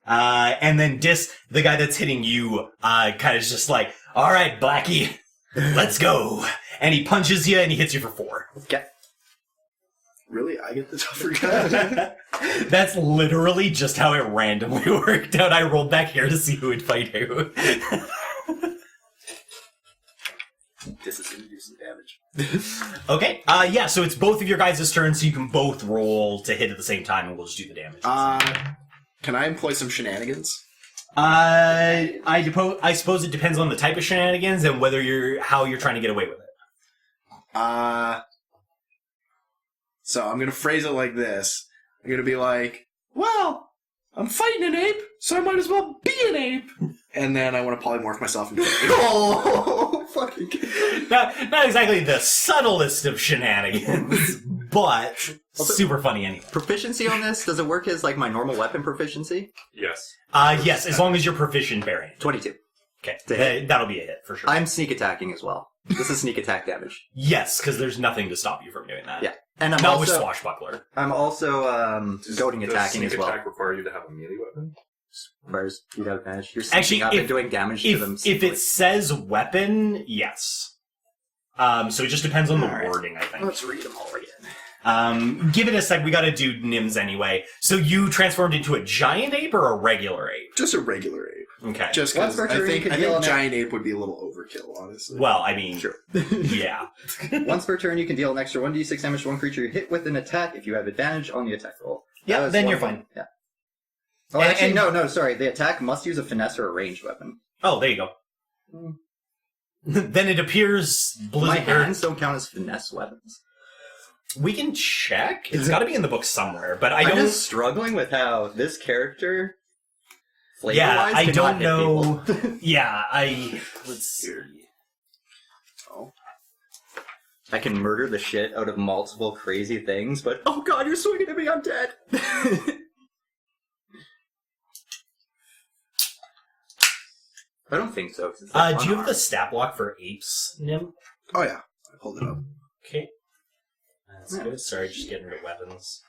And then the guy that's hitting you, kind of is just like, all right, Blackie, let's go. And he punches you and he hits you for 4. Okay. Really? I get the tougher guy? That's literally just how it randomly worked out. I rolled back here to see who would fight who. This is going to do some damage. Okay, yeah, so it's both of your guys' turns, so you can both roll to hit at the same time, and we'll just do the damage. Can I employ some shenanigans? I suppose it depends on the type of shenanigans and how you're trying to get away with it. So I'm going to phrase it like this. I'm going to be like, well, I'm fighting an ape, so I might as well be an ape. And then I want to polymorph myself into an ape. Oh, fucking... Not exactly the subtlest of shenanigans, but super funny anyway. Proficiency on this, does it work as like my normal weapon proficiency? Yes. Yes, as long as you're proficient variant. 22. Okay, that'll be a hit for sure. I'm sneak attacking as well. This is sneak attack damage. Yes, because there's nothing to stop you from doing that. Yeah. And I'm Not also, with Swashbuckler. I'm also goading attacking Does as well. sneak attack require you to have a melee weapon? Whereas you don't manage. You're Actually, sneaking up and doing damage to them. If it says weapon, yes. So it just depends on the wording, I think. Let's read them all again. Give it a sec. We gotta do Nims anyway. So you transformed into a giant ape or a regular ape? Just a regular ape. Okay. Just Once because per I turn, you think can deal an- giant ape would be a little overkill, honestly. Well, I mean, Sure. yeah. Once per turn, you can deal an extra 1d6 damage to one creature you hit with an attack if you have advantage on the attack roll. Yeah, That was then one you're of them. fine. Yeah. Oh, And- actually, and- no, sorry. The attack must use a finesse or a ranged weapon. Oh, there you go. Then it appears My Blizzard. hands don't count as finesse weapons. We can check. It's got to be in the book somewhere, but I I'm don't. just struggling with how this character, Yeah, flavor-wise, I cannot don't hit know. people. Yeah, let's see. I can murder the shit out of multiple crazy things, but oh god, you're swinging at me, I'm dead. I don't think so. 'Cause it's like Do you have unarmed. the stat block for apes, Nim? Oh, yeah. I pulled it up. Okay. That's good. Sorry, just getting rid of weapons.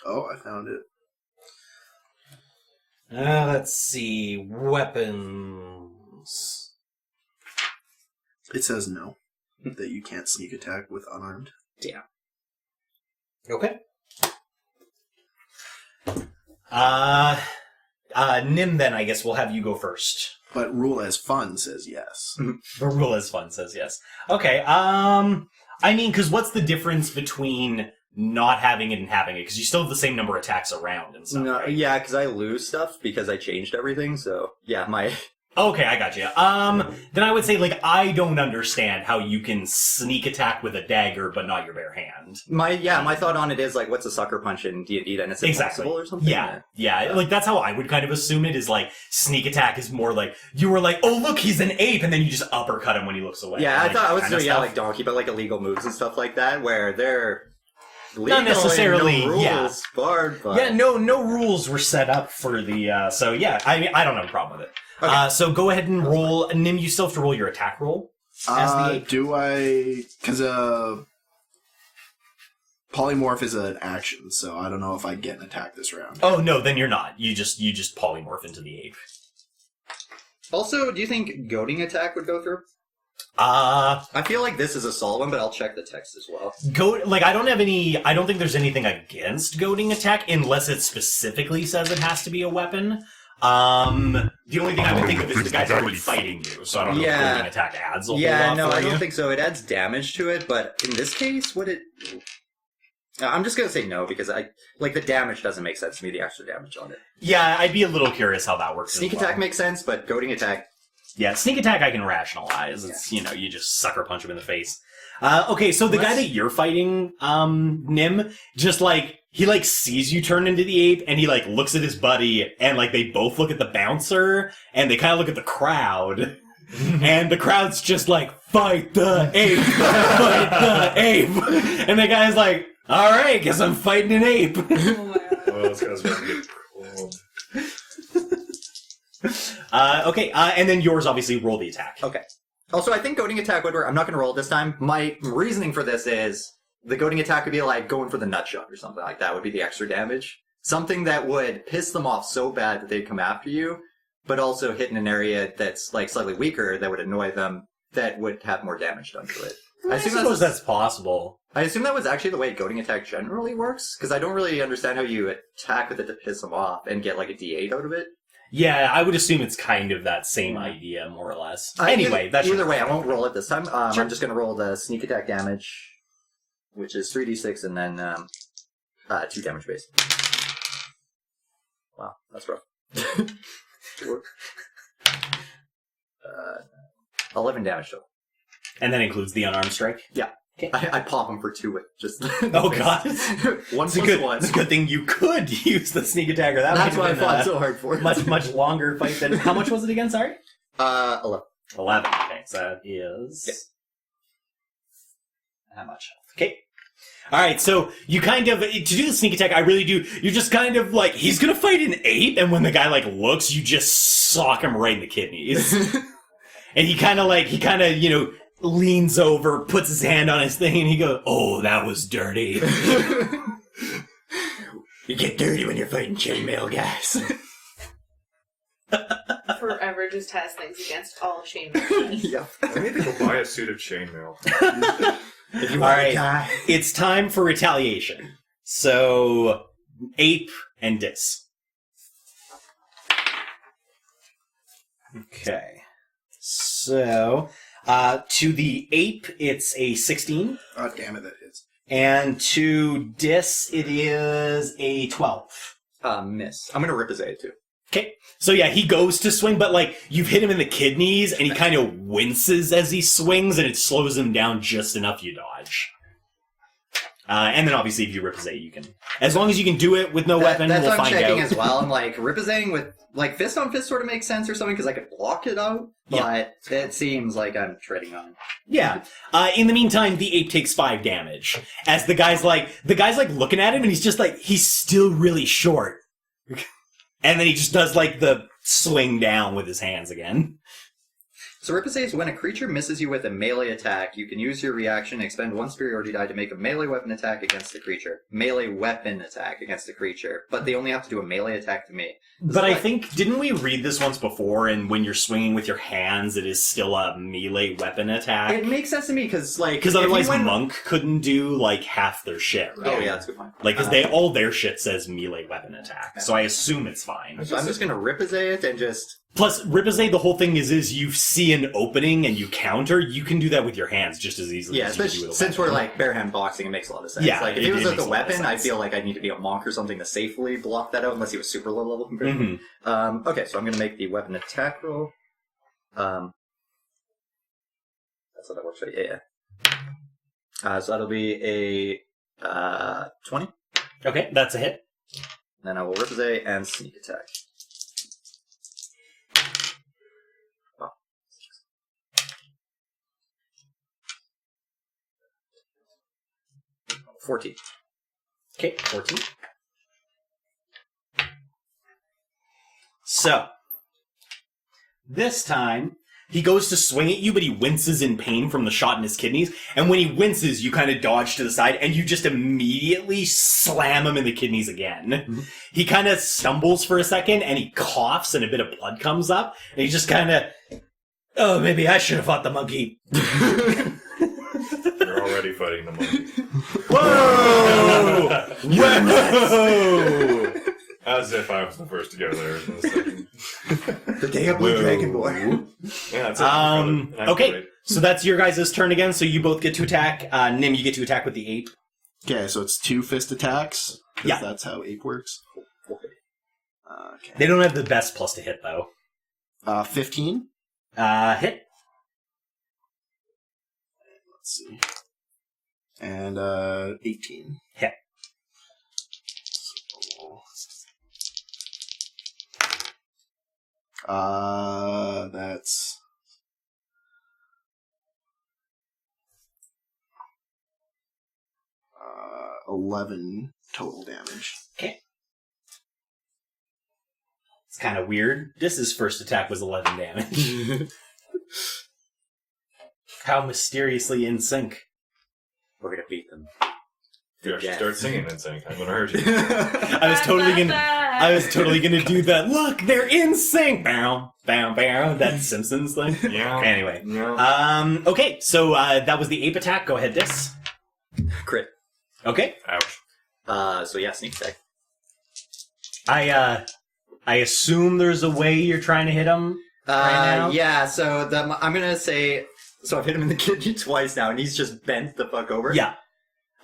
Oh, I found it. Let's see. Weapons. It says no. That you can't sneak attack with unarmed. Damn. Okay. Nim, then I guess we'll have you go first. But rule as fun says yes. The rule is fun says yes. Okay. I mean, because what's the difference between not having it and having it? Because you still have the same number of attacks around and stuff. No, right? yeah, because I lose stuff because I changed everything. So yeah, my Okay, I got you. Then I would say, like, I don't understand how you can sneak attack with a dagger, but not your bare hand. my thought on it is like, what's a sucker punch in D&D? Then it's Exactly. impossible or something. Yeah. Like, that's how I would kind of assume it, is like, sneak attack is more like, you were like, oh, look, he's an ape, and then you just uppercut him when he looks away. Yeah, I Like, thought I was kinda doing stuff. like donkey, but like illegal moves and stuff like that, where they're legal Not necessarily, and no rules yeah. barred, but Yeah, no rules were set up for the, so yeah, I mean, I don't have a problem with it. Okay. So go ahead and roll, Nim, you still have to roll your attack roll as the ape. Do I... Because polymorph is an action, so I don't know if I get an attack this round. Oh, no, then you're not. You just polymorph into the ape. Also, do you think goading attack would go through? I I feel like this is a solid one, but I'll check the text as well. I don't think there's anything against goading attack unless it specifically says it has to be a weapon. The only thing I would think of is the guy's already fighting you, so I don't know if goading attack adds a whole lot no, for I you. don't think so. It adds damage to it, but in this case, would it... I'm just gonna say no, because the damage doesn't make sense to me, the extra damage on it. Yeah, I'd be a little curious how that works. Sneak as well. attack makes sense, but goading attack... Yeah, sneak attack I can rationalize. It's, you just sucker punch him in the face. Okay, so the guy that you're fighting, Nim, just he sees you turn into the ape and he looks at his buddy and they both look at the bouncer and they kind of look at the crowd and the crowd's just fight the ape, fight the ape. And the guy's like, all right, guess I'm fighting an ape. Oh my god. Oh, those guys are going to get cold. Okay, and then yours obviously roll the attack. Okay. Also, I think goading attack would work. I'm not going to roll it this time. My reasoning for this is the goading attack would be like going for the nut shot or something like that would be the extra damage. Something that would piss them off so bad that they'd come after you, but also hit in an area that's like slightly weaker that would annoy them, that would have more damage done to it. I suppose that's possible. I assume that was actually the way goading attack generally works, because I don't really understand how you attack with it to piss them off and get like a D8 out of it. Yeah, I would assume it's kind of that same idea, more or less. Anyway, that's either way, I won't roll it this time. Sure. I'm just going to roll the sneak attack damage, which is 3d6 and then 2 damage base. Wow, that's rough. 11 damage total. And that includes the unarmed strike? Yeah. Okay. I pop him for 2 with just... Oh, God. One It's a plus good, one. It's a good thing you could use the sneak attacker. That's why I fought so hard for it. Much longer fight than... How much was it again, sorry? 11. 11. Okay, so that is... Yep. How much? Okay. Alright, so you kind of... To do the sneak attack, I really do... You're just kind of like... He's gonna fight an 8, and when the guy, like, looks, you just sock him right in the kidneys. And he kind of, you know... leans over, puts his hand on his thing, and he goes, "Oh, that was dirty." You get dirty when you're fighting chainmail guys. Forever just has things against all chainmail. Yeah. I need to go buy a suit of chainmail. If you All want right. to die. It's time for retaliation. So, Ape and Dis. Okay. So, to the Ape, it's a 16. Oh, damn it, that is. And to Dis, it is a 12. Miss. I'm going to rip his A too. Okay. So yeah, he goes to swing, but like, you've hit him in the kidneys, and he kind of winces as he swings, and it slows him down just enough you dodge. And then obviously if you rip his A, you can... As long as you can do it with no weapon, That's we'll what I'm find checking out. as well. I'm like, riposating with, like, fist on fist sort of makes sense or something, because I could block it out, but it seems like I'm treading on. Yeah. In the meantime, the ape takes 5 damage. As the guy's like looking at him, and he's just like, he's still really short. And then he just does like the swing down with his hands again. So Ripple is when a creature misses you with a melee attack, you can use your reaction and expend 1 superiority die to make a melee weapon attack against the creature. Melee weapon attack against the creature. But they only have to do a melee attack to me. But I think, didn't we read this once before, and when you're swinging with your hands, it is still a melee weapon attack? It makes sense to me, because, like... Because otherwise Monk couldn't do, like, half their shit, right? Oh, yeah, that's a good point. Like, because all their shit says melee weapon attack, so I assume it's fine. So I'm just going to Ripazay it and just... Plus, Ripazay, the whole thing is you see an opening and you counter, you can do that with your hands just as easily Yeah, as you can do especially with a since weapon. we're, like, bare-hand boxing, it makes a lot of sense. Yeah, like, if it it was with makes a a lot of weapon, I sense. feel like I'd need to be a monk or something to safely block that out, unless he was super low level compared to me. Okay, so I'm going to make the weapon attack roll. That's how that works, right? Yeah. So that'll be a 20. Okay, that's a hit. Then I will Ripazay and sneak attack. Wow. 14. Okay, 14. So, this time, he goes to swing at you, but he winces in pain from the shot in his kidneys. And when he winces, you kind of dodge to the side, and you just immediately slam him in the kidneys again. Mm-hmm. He kind of stumbles for a second, and he coughs, and a bit of blood comes up. And he just kind of, oh, maybe I should have fought the monkey. You're already fighting the monkey. Whoa! Whoa! As if I was the first to go there in a second. The day of Blue Dragon Boy. Yeah, that's it. I'm Okay, great. so that's your guys' turn again, so you both get to attack. Nim, you get to attack with the ape. Okay, so it's 2 fist attacks. 'Cause Yeah. That's how ape works. Okay. They don't have the best plus to hit, though. 15. Hit. Let's see. And 18. Hit. That's 11 total damage. Okay. It's kind of weird. This' first attack was 11 damage. How mysteriously in sync. We're gonna beat them. You actually Yeah. start singing and saying, I'm gonna hurt you. I was totally gonna do that. Look, they're in sync. Bow, bow, bow. That Simpsons thing. Yeah. Anyway. Yeah. Okay, so that was the ape attack. Go ahead, Dis. Crit. Okay. Ouch. So yeah, sneak attack. I assume there's a way you're trying to hit him right now. Yeah, so I'm gonna say... So I've hit him in the kidney twice now, and he's just bent the fuck over. Yeah.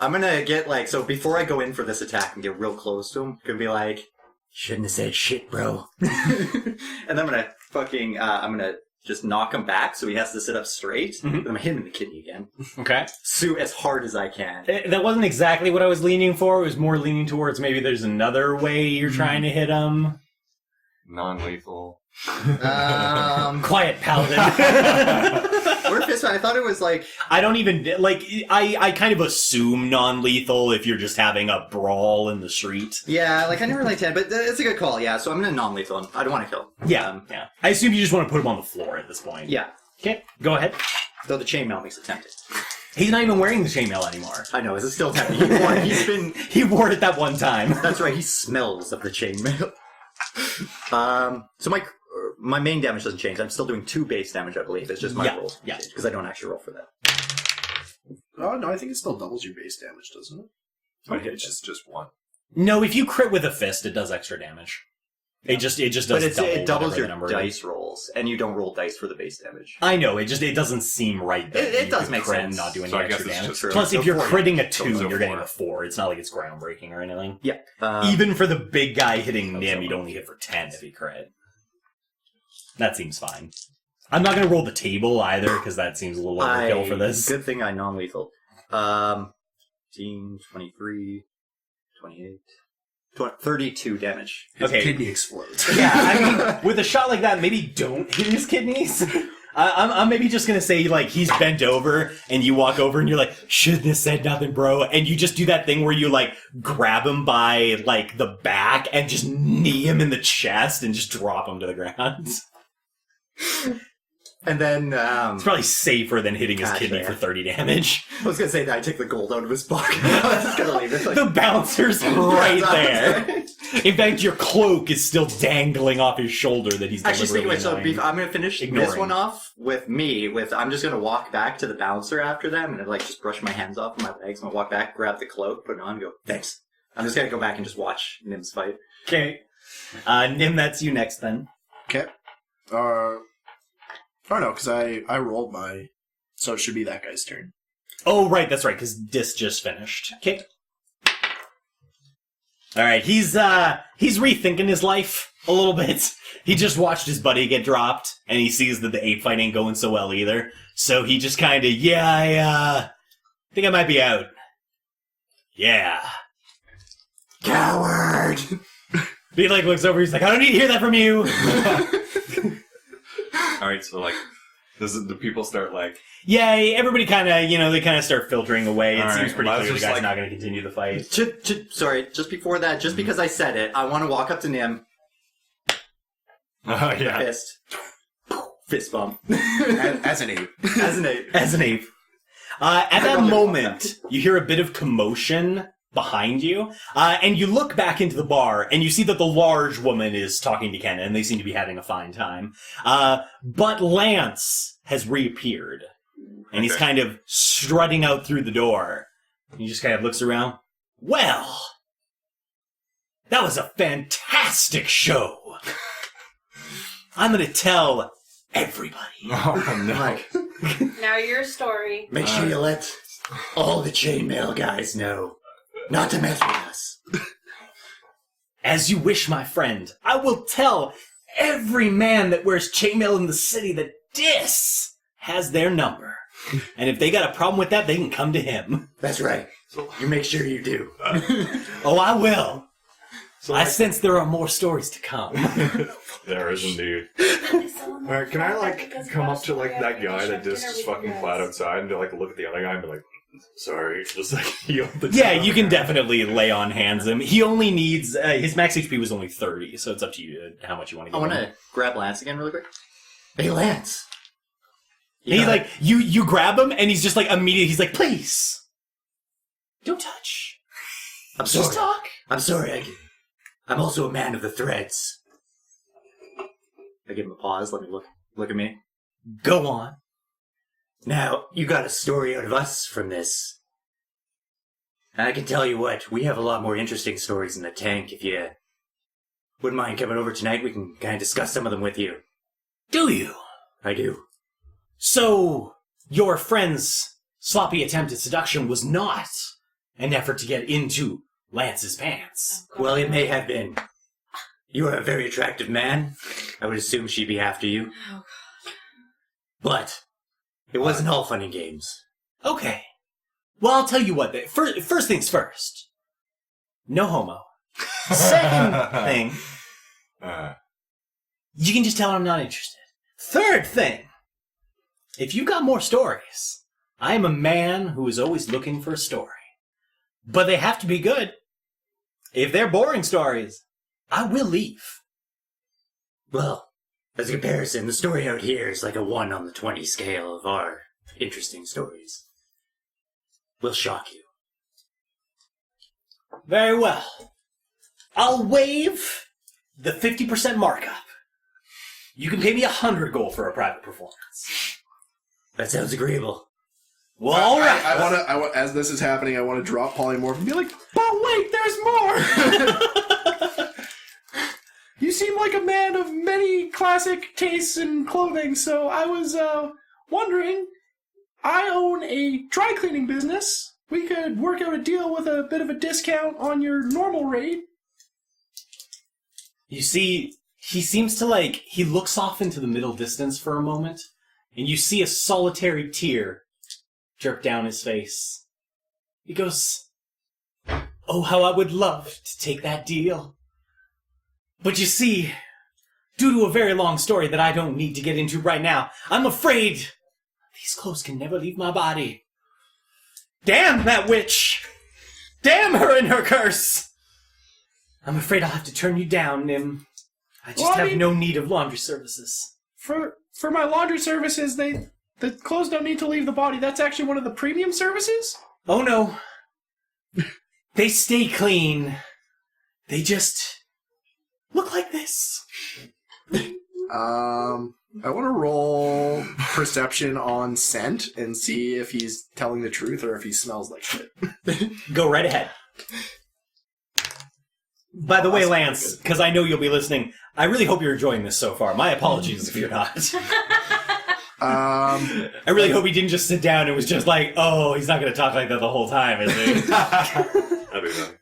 I'm gonna get, like... So before I go in for this attack and get real close to him, I'm gonna be like... Shouldn't have said shit, bro. And then I'm gonna fucking... I'm gonna just knock him back so he has to sit up straight. Mhm. And I'm gonna hit him in the kidney again. Okay. Sue as hard as I can. That wasn't exactly what I was leaning for. It was more leaning towards maybe there's another way you're trying to hit him. Non-lethal. Quiet, Paladin. Or fist fight. I thought it was like... I don't even... Like, I kind of assume non-lethal if you're just having a brawl in the street. Yeah, like I never liked it, but it's a good call, yeah. So I'm gonna non-lethal him. I don't want to kill him. Yeah, yeah. I assume you just want to put him on the floor at this point. Yeah. Okay, go ahead. Though the chainmail makes it tempting. He's not even wearing the chainmail anymore. I know, is it still tempting? He's been... He wore it that one time. That's right, he smells of the chainmail. So my main damage doesn't change. I'm still doing 2 base damage, I believe. It's just my Yeah, rolls. yeah. Because I don't actually roll for that. Oh, no, I think it still doubles your base damage, doesn't it? But it's just one. No, if you crit with a fist, it does extra damage. It just does But double it doubles whatever your the number dice rolls, and you don't roll dice for the base damage. I know, it doesn't seem right that It you does could make crit sense. and not do any So I guess extra it's damage. just- Plus, if So you're 4. critting a So 2, it's a you're getting 4. a 4. It's not like it's groundbreaking or anything. Yeah. Even for the big guy hitting That's Nim, you'd someone. only hit for 10 if he crit. That seems fine. I'm not going to roll the table either, because that seems a little overkill for this. Good thing I non-lethal. 15, 23, 28, 32 damage. His Okay. kidney explodes. Yeah, I mean, with a shot like that, maybe don't hit his kidneys. I'm maybe just gonna say, like, he's bent over, and you walk over, and you're like, shouldn't have said nothing, bro. And you just do that thing where you, like, grab him by, like, the back, and just knee him in the chest, and just drop him to the ground. And then, It's probably safer than hitting his Ah, kidney fair. for 30 damage. I was gonna say that I take the gold out of his pocket. I was just gonna leave it. Like, The bouncer's right there. Right. In fact, your cloak is still dangling off his shoulder that he's Actually, speaking deliberately of which, annoying. I'm gonna finish Ignoring. this one off with me. I'm just gonna walk back to the bouncer after them and like just brush my hands off of my legs. I'm gonna walk back, grab the cloak, put it on, and go, thanks. I'm just gonna go back and just watch Nim's fight. Okay. Nim, that's you next then. Okay. Oh no, because I rolled my... So it should be that guy's turn. Oh, right, that's right, because Dis just finished. Okay. Alright, he's rethinking his life a little bit. He just watched his buddy get dropped, and he sees that the ape fight ain't going so well either. So he just kinda, I think I might be out. Yeah. Coward! He, like, looks over, he's like, I don't need to hear that from you! Alright, so like, do people start like... Yeah, everybody kinda, they kinda start filtering away. It All seems right, pretty well, clear the that's guy's just not gonna continue the fight. Sorry, just before that, just because I said it, I want to walk up to Nim, Oh, yeah. fist bump. As an ape. As an ape. As an ape. At that probably moment, you hear a bit of commotion behind you, and you look back into the bar, and you see that the large woman is talking to Kenna, and they seem to be having a fine time. But Lance has reappeared, and he's Okay. kind of strutting out through the door. He just kind of looks around. Well, that was a fantastic show. I'm gonna tell everybody. Oh, no. Like, Now your story. Make sure you let all the chainmail guys know not to mess with us. As you wish, my friend. I will tell every man that wears chainmail in the city that Dis has their number. And if they got a problem with that, they can come to him. That's right. You make sure you do. Oh, I will. So I like, sense there are more stories to come. there is indeed. Alright, can I like come up to like that guy that just fucking flat outside and like look at the other guy and be like, sorry, just like heal the Yeah, you can definitely lay on hands him. He only needs, his max HP was only 30, so it's up to you how much you want to I give want him. to grab Lance again really quick. Hey, Lance. And he's like, you grab him, and he's just like, immediately, he's like, please, don't touch. I'm sorry. Just talk. I'm sorry. I'm also a man of the threads. I give him a pause. Let me look at me. Go on. Now, you got a story out of us from this. I can tell you what, we have a lot more interesting stories in the tank. If you wouldn't mind coming over tonight, we can kind of discuss some of them with you. Do you? I do. So, your friend's sloppy attempt at seduction was not an effort to get into Lance's pants. Well, it may have been. You are a very attractive man. I would assume she'd be after you. Oh, God. But it wasn't all fun and games. Okay. Well, I'll tell you what. First things first. No homo. Second thing, you can just tell I'm not interested. Third thing, if you got more stories, I am a man who is always looking for a story. But they have to be good. If they're boring stories, I will leave. Well, as a comparison, the story out here is like a 1 on the 20 scale of our interesting stories. We'll shock you. Very well. I'll waive the 50% markup. You can pay me 100 gold for a private performance. That sounds agreeable. Well, all right. I want, as this is happening, I want to drop polymorph and be like, but wait, there's more! You seem like a man of many classic tastes in clothing, so I was wondering, I own a dry cleaning business. We could work out a deal with a bit of a discount on your normal rate. You see, he seems to he looks off into the middle distance for a moment, and you see a solitary tear drip down his face. He goes, oh, how I would love to take that deal. But you see, due to a very long story that I don't need to get into right now, I'm afraid these clothes can never leave my body. Damn that witch! Damn her and her curse! I'm afraid I'll have to turn you down, Nim. I just have no need of laundry services. For my laundry services, the clothes don't need to leave the body. That's actually one of the premium services? Oh no. They stay clean. They just look like this. I want to roll perception on scent and see if he's telling the truth or if he smells like shit. Go right ahead. By the way, Lance, because I know you'll be listening, I really hope you're enjoying this so far. My apologies if you're not. I really hope he didn't just sit down and was just like, oh, he's not going to talk like that the whole time, is he? That'd be fun.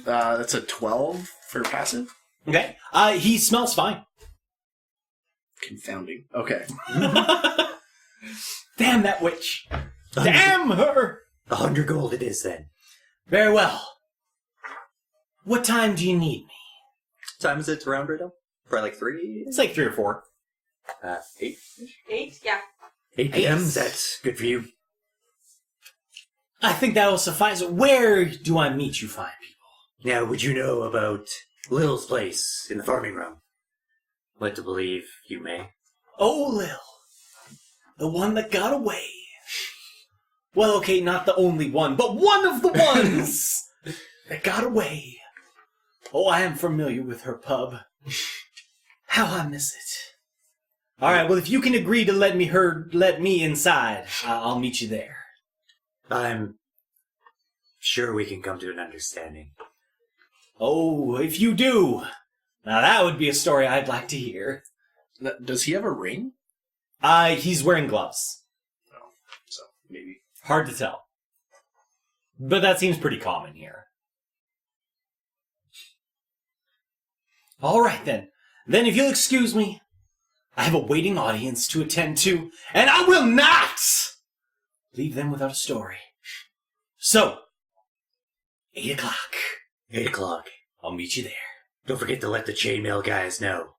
That's a 12 for passive. Okay. He smells fine. Confounding. Okay. Damn that witch. Damn her! 100 gold it is then. Very well. What time do you need me? What time is it around right now? Probably like 3? It's like 3 or 4. 8? 8? Yeah. 8 p.m. That's good for you. I think that will suffice. Where do I meet you fine people? Now, would you know about Lil's place in the farming room? Led to believe you may. Oh, Lil. The one that got away. Well, okay, not the only one, but one of the ones that got away. Oh, I am familiar with her pub. How I miss it. All right, well, if you can agree to let me inside, I'll meet you there. I'm sure we can come to an understanding. Oh, if you do, now that would be a story I'd like to hear. Does he have a ring? He's wearing gloves. Oh, so maybe. Hard to tell. But that seems pretty common here. All right, then. Then if you'll excuse me, I have a waiting audience to attend to, and I will not leave them without a story. So, 8 o'clock. 8 o'clock. I'll meet you there. Don't forget to let the chainmail guys know.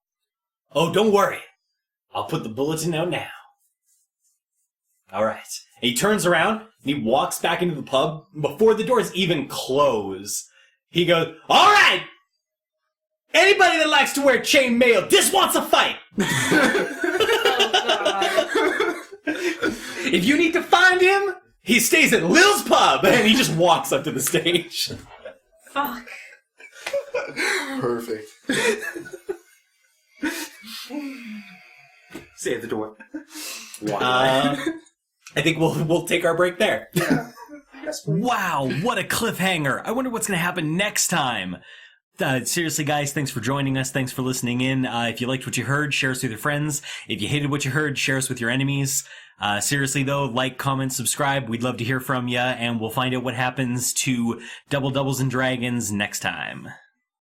Oh, don't worry. I'll put the bulletin out now. All right. And he turns around, and he walks back into the pub. Before the doors even close, he goes, all right! Anybody that likes to wear chainmail, this wants a fight! Oh, God. If you need to find him, he stays at Lil's Pub, and he just walks up to the stage. Fuck. Perfect. Stay at the door. I think we'll take our break there. Wow, what a cliffhanger. I wonder what's going to happen next time. Seriously, guys, thanks for joining us. Thanks for listening in. If you liked what you heard, share us with your friends. If you hated what you heard, share us with your enemies. Seriously, though, like, comment, subscribe. We'd love to hear from you, and we'll find out what happens to Double Doubles and Dragons next time.